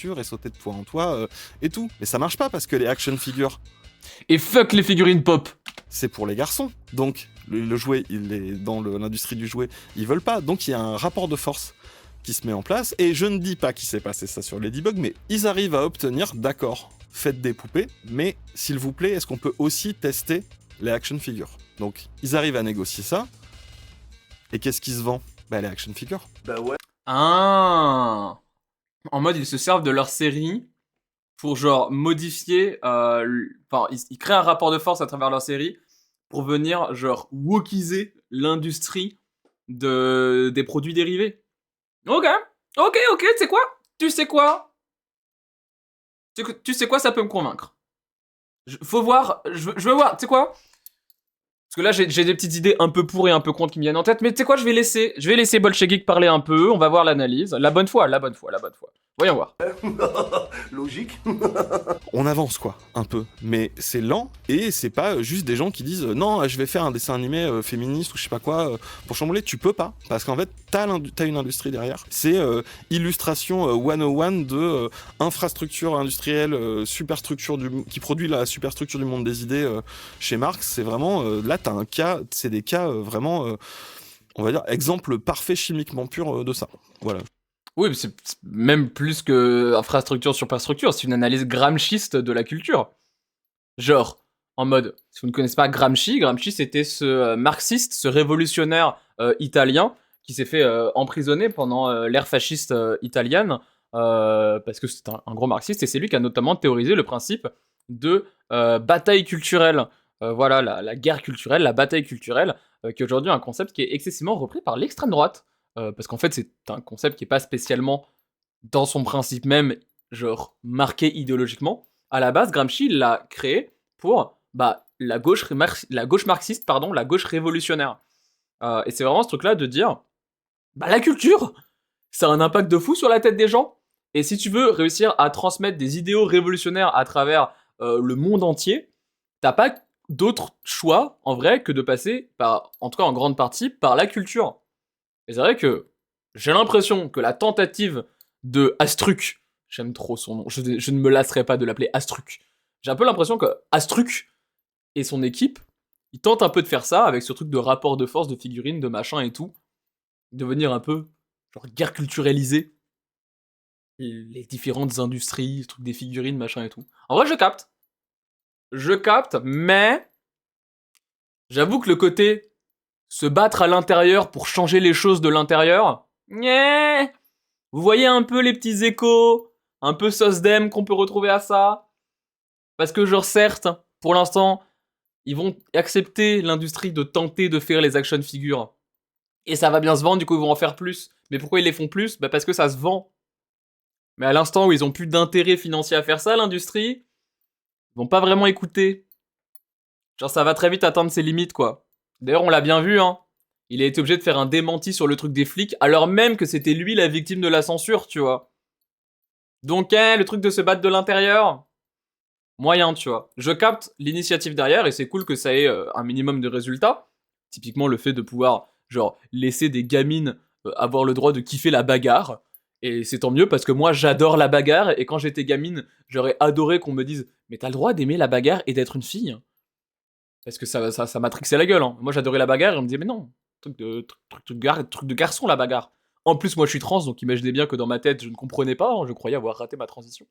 Et sauter de toi en toi et tout. Mais ça marche pas parce que les action figures... Et fuck les figurines pop. C'est pour les garçons. Donc, le jouet, il est dans l'industrie du jouet, ils veulent pas. Donc, il y a un rapport de force qui se met en place. Et je ne dis pas qu'il s'est passé ça sur Ladybug, mais ils arrivent à obtenir, d'accord, faites des poupées, mais s'il vous plaît, est-ce qu'on peut aussi tester les action figures? Donc, ils arrivent à négocier ça. Et qu'est-ce qui se vend? Bah, les action figures. Bah ouais. Ah. En mode, ils se servent de leur série pour genre modifier... Enfin, ils créent un rapport de force à travers leur série pour venir genre wokiser l'industrie des produits dérivés. Ok, tu sais quoi? Tu sais quoi, ça peut me convaincre. Faut voir, je veux voir, tu sais quoi? Parce que là, j'ai des petites idées un peu pour et un peu contre qui me viennent en tête, mais tu sais quoi, je vais laisser Bolchegeek parler un peu, on va voir l'analyse. La bonne foi. Voyons voir. Logique. On avance quoi, un peu, mais c'est lent et c'est pas juste des gens qui disent non, je vais faire un dessin animé féministe ou je sais pas quoi pour chambouler. Tu peux pas, parce qu'en fait t'as une industrie derrière. C'est illustration 101 de infrastructure industrielle, superstructure qui produit la superstructure du monde des idées chez Marx. C'est vraiment là t'as un cas, c'est des cas vraiment on va dire exemple parfait chimiquement pur de ça. Voilà. Oui, mais c'est même plus que infrastructure, superstructure, c'est une analyse gramsciiste de la culture. Genre, en mode, si vous ne connaissez pas Gramsci c'était ce marxiste, ce révolutionnaire italien qui s'est fait emprisonner pendant l'ère fasciste italienne parce que c'est un gros marxiste et c'est lui qui a notamment théorisé le principe de bataille culturelle. Voilà, la guerre culturelle, la bataille culturelle, qui est aujourd'hui un concept qui est excessivement repris par l'extrême droite. Parce qu'en fait, c'est un concept qui est pas spécialement, dans son principe même, genre, marqué idéologiquement. À la base, Gramsci l'a créé pour la gauche marxiste, la gauche révolutionnaire. Et c'est vraiment ce truc-là de dire, la culture, ça a un impact de fou sur la tête des gens. Et si tu veux réussir à transmettre des idéaux révolutionnaires à travers le monde entier, t'as pas d'autre choix, en vrai, que de passer, en tout cas en grande partie, par la culture. Et c'est vrai que j'ai l'impression que la tentative de Astruc, j'aime trop son nom, je ne me lasserai pas de l'appeler Astruc, j'ai un peu l'impression que Astruc et son équipe, ils tentent un peu de faire ça avec ce truc de rapport de force, de figurines, de machin et tout, de venir un peu, genre, guerre culturaliser les différentes industries, ce truc des figurines, machin et tout. En vrai, je capte, mais j'avoue que le côté se battre à l'intérieur pour changer les choses de l'intérieur, vous voyez un peu les petits échos, un peu SOSDEM qu'on peut retrouver à ça. Parce que genre certes, pour l'instant, ils vont accepter l'industrie de tenter de faire les action figures. Et ça va bien se vendre, du coup ils vont en faire plus. Mais pourquoi ils les font plus? Parce que ça se vend. Mais à l'instant où ils ont plus d'intérêt financier à faire ça, l'industrie, ils vont pas vraiment écouter. Genre ça va très vite atteindre ses limites, quoi. D'ailleurs, on l'a bien vu, hein. Il a été obligé de faire un démenti sur le truc des flics, alors même que c'était lui la victime de la censure, tu vois. Donc, le truc de se battre de l'intérieur, moyen, tu vois. Je capte l'initiative derrière, et c'est cool que ça ait un minimum de résultats. Typiquement, le fait de pouvoir, genre laisser des gamines avoir le droit de kiffer la bagarre. Et c'est tant mieux parce que moi j'adore la bagarre et quand j'étais gamine, j'aurais adoré qu'on me dise mais t'as le droit d'aimer la bagarre et d'être une fille. Parce que ça matrixait la gueule. Hein. Moi j'adorais la bagarre et on me disait mais non, truc de garçon la bagarre. En plus moi je suis trans donc imaginez bien que dans ma tête je ne comprenais pas, hein, je croyais avoir raté ma transition.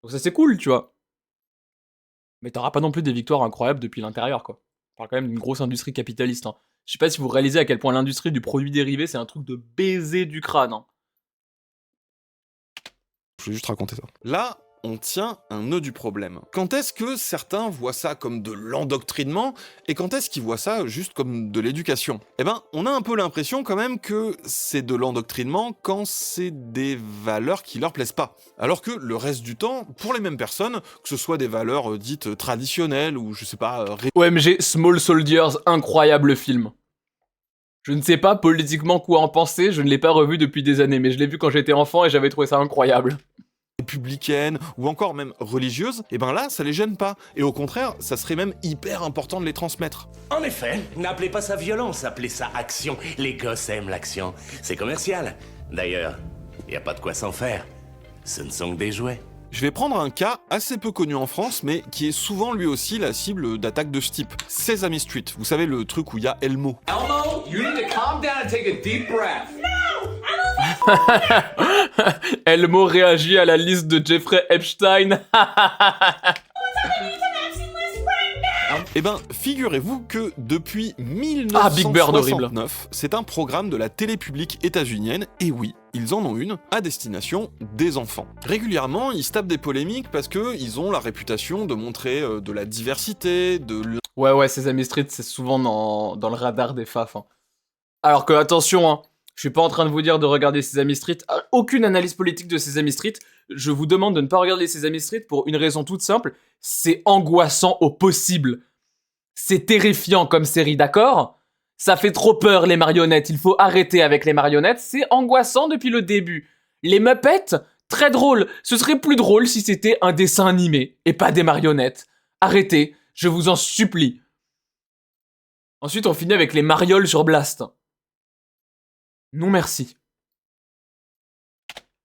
Donc ça c'est cool tu vois. Mais t'auras pas non plus des victoires incroyables depuis l'intérieur quoi. On parle quand même d'une grosse industrie capitaliste. Hein. Je sais pas si vous réalisez à quel point l'industrie du produit dérivé c'est un truc de baiser du crâne. Hein. Je vais juste raconter ça. Là, on tient un nœud du problème. Quand est-ce que certains voient ça comme de l'endoctrinement et quand est-ce qu'ils voient ça juste comme de l'éducation? Eh ben, on a un peu l'impression quand même que c'est de l'endoctrinement quand c'est des valeurs qui leur plaisent pas. Alors que le reste du temps, pour les mêmes personnes, que ce soit des valeurs dites traditionnelles ou je sais pas... OMG, Small Soldiers, incroyable film. Je ne sais pas politiquement quoi en penser, je ne l'ai pas revu depuis des années, mais je l'ai vu quand j'étais enfant et j'avais trouvé ça incroyable. Républicaines ou encore même religieuses, et ben là, ça les gêne pas. Et au contraire, ça serait même hyper important de les transmettre. En effet, n'appelez pas ça violence, appelez ça action. Les gosses aiment l'action. C'est commercial. D'ailleurs, y a pas de quoi s'en faire. Ce ne sont que des jouets. Je vais prendre un cas assez peu connu en France, mais qui est souvent lui aussi la cible d'attaques de ce type. Sesame Street, vous savez le truc où il y a Elmo. Elmo, you need to calm down and take a deep breath. Elmo réagit à la liste de Jeffrey Epstein. Eh ben, figurez-vous que depuis Big Bird, horrible. 1969, c'est un programme de la télé publique états-unienne, et oui, ils en ont une, à destination des enfants. Régulièrement, ils se tapent des polémiques parce qu'ils ont la réputation de montrer de la diversité, Ouais, Sesame Street, c'est souvent dans le radar des faf. Hein. Alors que, attention, hein, je suis pas en train de vous dire de regarder Sesame Street, aucune analyse politique de Sesame Street, je vous demande de ne pas regarder Sesame Street pour une raison toute simple, c'est angoissant au possible. C'est terrifiant comme série, d'accord? Ça fait trop peur les marionnettes, il faut arrêter avec les marionnettes, c'est angoissant depuis le début. Les Muppets, très drôle, ce serait plus drôle si c'était un dessin animé, et pas des marionnettes. Arrêtez, je vous en supplie. Ensuite on finit avec les marioles sur Blast. Non merci.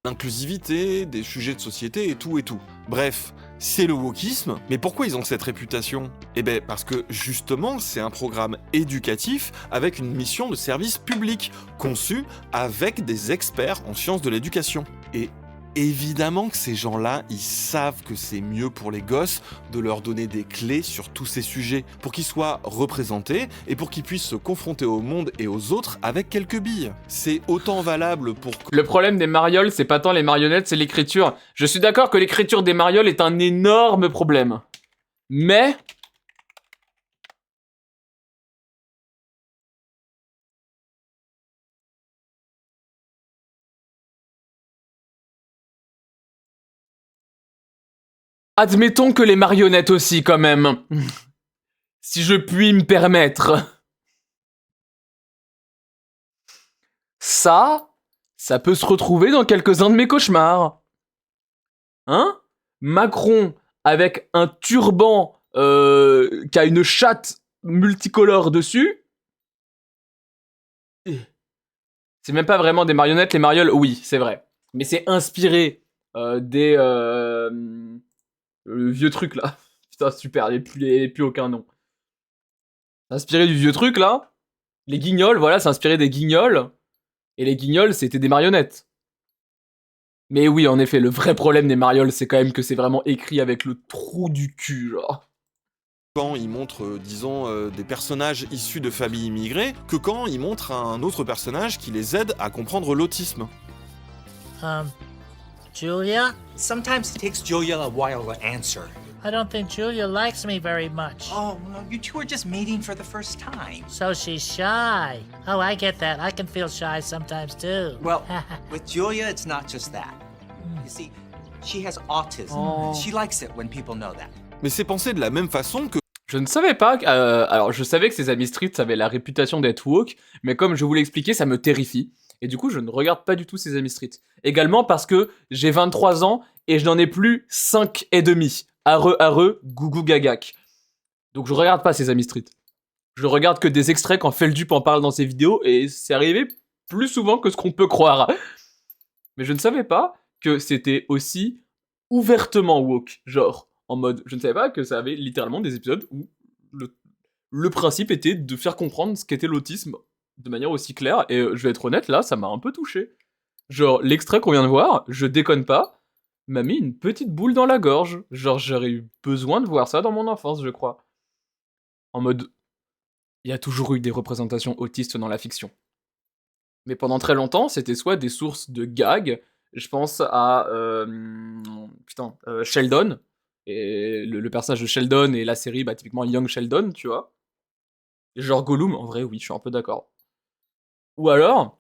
L'inclusivité, des sujets de société et tout et tout. Bref, c'est le wokisme, mais pourquoi ils ont cette réputation? Eh ben parce que justement c'est un programme éducatif avec une mission de service public, conçu avec des experts en sciences de l'éducation. Et évidemment que ces gens-là, ils savent que c'est mieux pour les gosses de leur donner des clés sur tous ces sujets, pour qu'ils soient représentés et pour qu'ils puissent se confronter au monde et aux autres avec quelques billes. C'est autant valable pour... Le problème des marioles, c'est pas tant les marionnettes, c'est l'écriture. Je suis d'accord que l'écriture des marioles est un énorme problème. Mais... admettons que les marionnettes aussi, quand même. Si je puis me permettre. Ça peut se retrouver dans quelques-uns de mes cauchemars. Hein? Macron, avec un turban qui a une chatte multicolore dessus. C'est même pas vraiment des marionnettes, les marioles, oui, c'est vrai. Mais c'est inspiré le vieux truc là. Putain, super, il n'y a plus aucun nom. C'est inspiré du vieux truc là. Les guignols, voilà, c'est inspiré des guignols. Et les guignols, c'était des marionnettes. Mais oui, en effet, le vrai problème des marioles, c'est quand même que c'est vraiment écrit avec le trou du cul, genre. Quand ils montrent, disons, des personnages issus de familles immigrées, que quand ils montrent un autre personnage qui les aide à comprendre l'autisme. Julia? Sometimes it takes Julia a while to answer. I don't think Julia likes me very much. Oh, no, you two are just meeting for the first time. So she's shy. Oh, I get that. I can feel shy sometimes too. Well, with Julia, it's not just that. You see, she has autism. Oh. She likes it when people know that. Mais c'est pensé de la même façon que... Je ne savais pas, alors je savais que Sesame Street ça avait la réputation d'être woke, mais comme je vous l'ai expliqué, ça me terrifie. Et du coup, je ne regarde pas du tout Sesame Street. Également parce que j'ai 23 ans et je n'en ai plus 5 et demi. Arre, gougou gagac. Donc je regarde pas Sesame Street. Je regarde que des extraits quand Feldup en parle dans ses vidéos, et c'est arrivé plus souvent que ce qu'on peut croire. Mais je ne savais pas que c'était aussi ouvertement woke, genre, en mode, je ne savais pas que ça avait littéralement des épisodes où le principe était de faire comprendre ce qu'était l'autisme de manière aussi claire, et je vais être honnête, là, ça m'a un peu touché. Genre, l'extrait qu'on vient de voir, je déconne pas, m'a mis une petite boule dans la gorge. Genre, j'aurais eu besoin de voir ça dans mon enfance, je crois. En mode, il y a toujours eu des représentations autistes dans la fiction. Mais pendant très longtemps, c'était soit des sources de gags, je pense à Sheldon, et le personnage de Sheldon et la série, bah, typiquement Young Sheldon, tu vois. Genre Gollum, en vrai, oui, je suis un peu d'accord. Ou alors,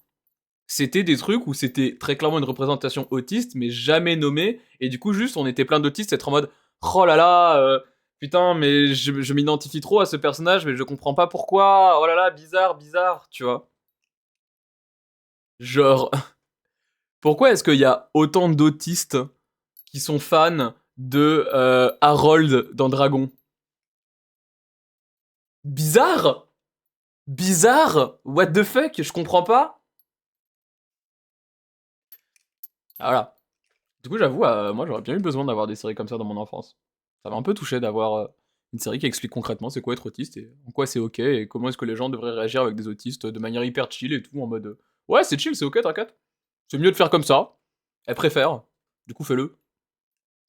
c'était des trucs où c'était très clairement une représentation autiste, mais jamais nommée, et du coup, juste, on était plein d'autistes, être en mode, oh là là, putain, mais je m'identifie trop à ce personnage, mais je comprends pas pourquoi, oh là là, bizarre, tu vois. Genre, pourquoi est-ce qu'il y a autant d'autistes qui sont fans de Harold dans Dragon? Bizarre, what the fuck, je comprends pas. Ah, voilà. Du coup, j'avoue, moi j'aurais bien eu besoin d'avoir des séries comme ça dans mon enfance. Ça m'a un peu touché d'avoir une série qui explique concrètement c'est quoi être autiste et en quoi c'est ok et comment est-ce que les gens devraient réagir avec des autistes de manière hyper chill et tout, en mode ouais, c'est chill, c'est ok, t'inquiète. C'est mieux de faire comme ça. Elle préfère. Du coup, fais-le.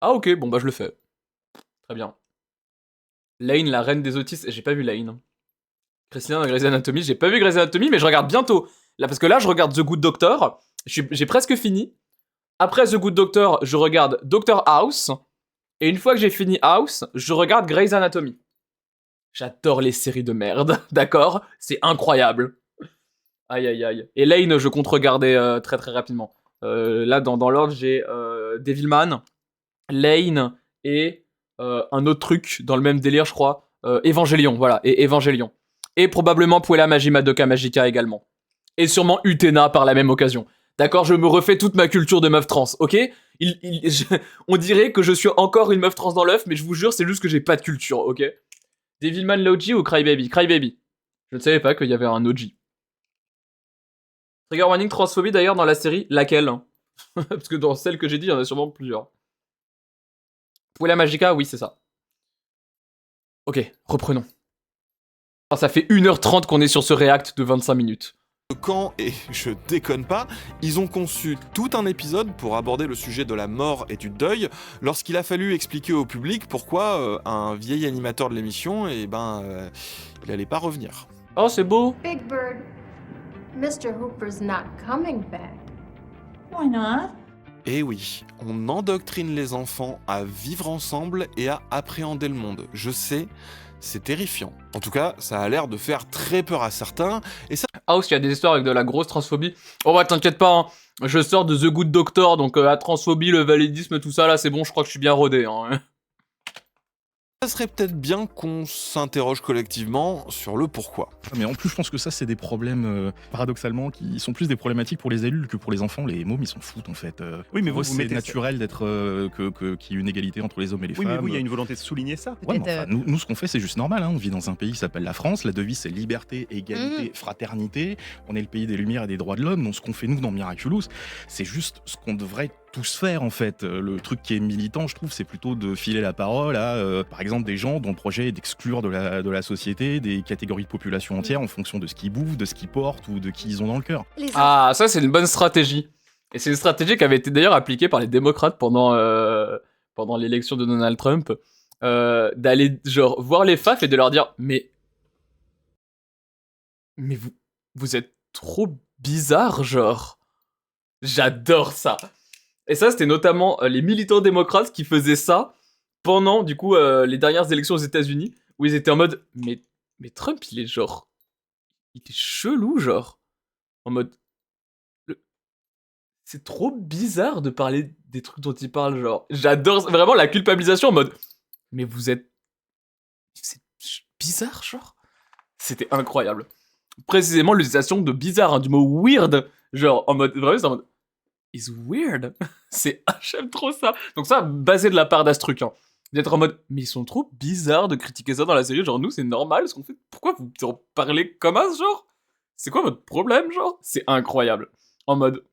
Ah ok, bon bah je le fais. Très bien. Lane, la reine des autistes, j'ai pas vu Lane. Christina dans Grey's Anatomy, j'ai pas vu Grey's Anatomy, mais je regarde bientôt. Là, parce que là, je regarde The Good Doctor. J'ai presque fini. Après The Good Doctor, je regarde Doctor House. Et une fois que j'ai fini House, je regarde Grey's Anatomy. J'adore les séries de merde, d'accord? C'est incroyable. Aïe aïe aïe. Et Lane, je compte regarder très très rapidement. Là, dans l'ordre, j'ai Devilman, Lane et un autre truc dans le même délire, je crois. Evangelion, voilà. Et Evangelion. Et probablement Puella Magi Madoka Magica également. Et sûrement Utena par la même occasion. D'accord, je me refais toute ma culture de meuf trans, ok? On dirait que je suis encore une meuf trans dans l'œuf, mais je vous jure, c'est juste que j'ai pas de culture, ok? Devilman l'OG ou Crybaby? Crybaby. Je ne savais pas qu'il y avait un OG. Trigger warning transphobie d'ailleurs dans la série, laquelle? Parce que dans celle que j'ai dit, il y en a sûrement plusieurs. Puella Magica, oui, c'est ça. Ok, reprenons. Ça fait 1h30 qu'on est sur ce react de 25 minutes. Quand, et je déconne pas, ils ont conçu tout un épisode pour aborder le sujet de la mort et du deuil, lorsqu'il a fallu expliquer au public pourquoi un vieil animateur de l'émission, il allait pas revenir. Oh, c'est beau. Big Bird, Mr. Hooper's not coming back. Why not? Et oui, on endoctrine les enfants à vivre ensemble et à appréhender le monde. Je sais, c'est terrifiant. En tout cas, ça a l'air de faire très peur à certains, et ça... House, il y a des histoires avec de la grosse transphobie. Oh bah t'inquiète pas, hein. Je sors de The Good Doctor, donc la transphobie, le validisme, tout ça, là c'est bon, je crois que je suis bien rodé. Hein. Ça serait peut-être bien qu'on s'interroge collectivement sur le pourquoi. Mais en plus, je pense que ça, c'est des problèmes, paradoxalement, qui sont plus des problématiques pour les adultes que pour les enfants. Les mômes, ils s'en foutent, en fait. Oui, mais vous c'est mettez naturel d'être qu'il y ait une égalité entre les hommes et les Oui, femmes. mais vous, il y a une volonté de souligner ça. Ouais, mais enfin, nous, ce qu'on fait, c'est juste normal. Hein. On vit dans un pays qui s'appelle la France. La devise, c'est liberté, égalité, fraternité. On est le pays des Lumières et des droits de l'homme. Donc, ce qu'on fait, nous, dans Miraculous, c'est juste ce qu'on devrait tous faire, en fait. Le truc qui est militant, je trouve, c'est plutôt de filer la parole à, par exemple, des gens dont le projet est d'exclure de la société des catégories de population entières en fonction de ce qu'ils bouffent, de ce qu'ils portent ou de qui ils ont dans le cœur. Ah, ça, c'est une bonne stratégie. Et c'est une stratégie qui avait été d'ailleurs appliquée par les démocrates pendant l'élection de Donald Trump. D'aller, genre, voir les faf et de leur dire « Mais vous êtes trop bizarres, genre. » J'adore ça. Et ça, c'était notamment les militants démocrates qui faisaient ça pendant, du coup, les dernières élections aux États-Unis, où ils étaient en mode mais Trump, il est genre... Il est chelou, genre. En mode... C'est trop bizarre de parler des trucs dont il parle, genre. J'adore vraiment la culpabilisation en mode... Mais vous êtes... C'est bizarre, genre. C'était incroyable. Précisément l'utilisation de bizarre, hein, du mot weird. Genre, en mode... Vraiment, c'est en mode... Is weird. J'aime trop ça. Donc ça, basé de la part d'Astruc. Hein. D'être en mode, mais ils sont trop bizarres de critiquer ça dans la série, genre nous c'est normal ce qu'on fait, pourquoi vous en parlez comme ça, genre? C'est quoi votre problème, genre? C'est incroyable. En mode,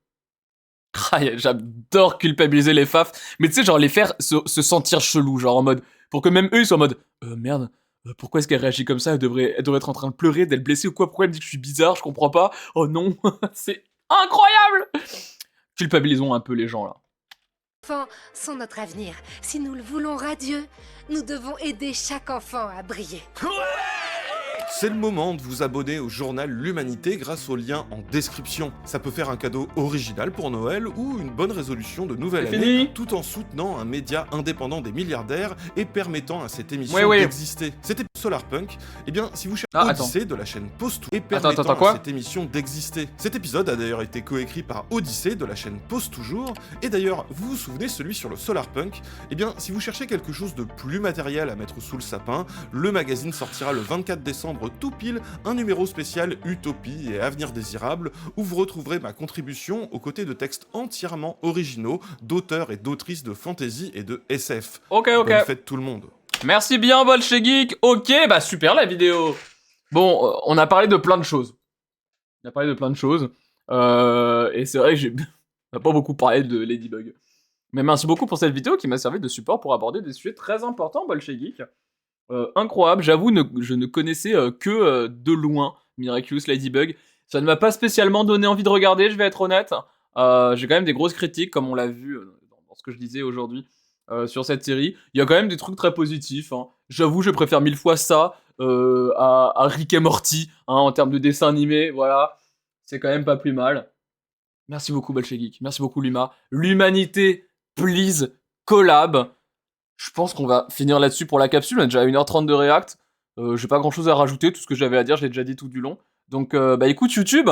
j'adore culpabiliser les faf, mais tu sais, genre les faire se sentir chelou, genre en mode, pour que même eux ils soient en mode, merde, pourquoi est-ce qu'elle réagit comme ça? Elle devrait être en train de pleurer, d'être blessée ou quoi? Pourquoi elle me dit que je suis bizarre? Je comprends pas. Oh non, c'est incroyable! Culpabilisons un peu les gens là. Enfants sont notre avenir. Si nous le voulons radieux, nous devons aider chaque enfant à briller. C'est le moment de vous abonner au journal L'Humanité grâce au lien en description. Ça peut faire un cadeau original pour Noël ou une bonne résolution de nouvelle année, tout en soutenant un média indépendant des milliardaires et permettant à cette émission d'exister. C'était Solarpunk. Eh bien, si vous cherchez Odyssée de la chaîne Pause Toujours et permettant à cette émission d'exister. Cet épisode a d'ailleurs été coécrit par Odyssée de la chaîne Pause Toujours. Et d'ailleurs, vous vous souvenez celui sur le Solarpunk? Eh bien, si vous cherchez quelque chose de plus matériel à mettre sous le sapin, le magazine sortira le 24 décembre tout pile un numéro spécial Utopie et Avenir désirable où vous retrouverez ma contribution aux côtés de textes entièrement originaux d'auteurs et d'autrices de fantasy et de SF. Ok. Bonne fête tout le monde. Merci bien Bolchegeek. Ok, bah super la vidéo. Bon, on a parlé de plein de choses. Et c'est vrai que on n'a pas beaucoup parlé de Ladybug. Mais merci beaucoup pour cette vidéo qui m'a servi de support pour aborder des sujets très importants, Bolchegeek. Incroyable, j'avoue, je ne connaissais que de loin Miraculous Ladybug. Ça ne m'a pas spécialement donné envie de regarder, je vais être honnête. J'ai quand même des grosses critiques, comme on l'a vu dans ce que je disais aujourd'hui sur cette série. Il y a quand même des trucs très positifs. Hein. J'avoue, je préfère 1000 fois ça à Rick et Morty, hein, en termes de dessin animé, voilà. C'est quand même pas plus mal. Merci beaucoup, Bolchegeek. Merci beaucoup, Luma. L'Humanité, please, collab. Je pense qu'on va finir là-dessus pour la capsule, on a déjà 1h30 de React, j'ai pas grand-chose à rajouter, tout ce que j'avais à dire, je l'ai déjà dit tout du long. Donc bah écoute YouTube,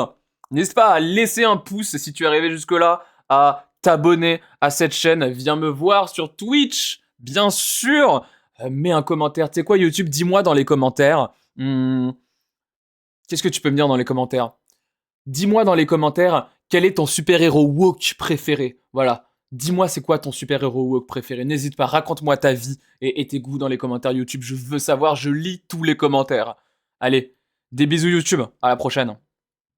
n'hésite pas à laisser un pouce si tu es arrivé jusque-là, à t'abonner à cette chaîne, viens me voir sur Twitch, bien sûr, mets un commentaire, tu sais quoi YouTube, dis-moi dans les commentaires, qu'est-ce que tu peux me dire dans les commentaires? Dis-moi dans les commentaires, quel est ton super-héros woke préféré, voilà. Dis-moi c'est quoi ton super-héros woke préféré, n'hésite pas, raconte-moi ta vie et tes goûts dans les commentaires YouTube, je veux savoir, je lis tous les commentaires. Allez, des bisous YouTube, à la prochaine.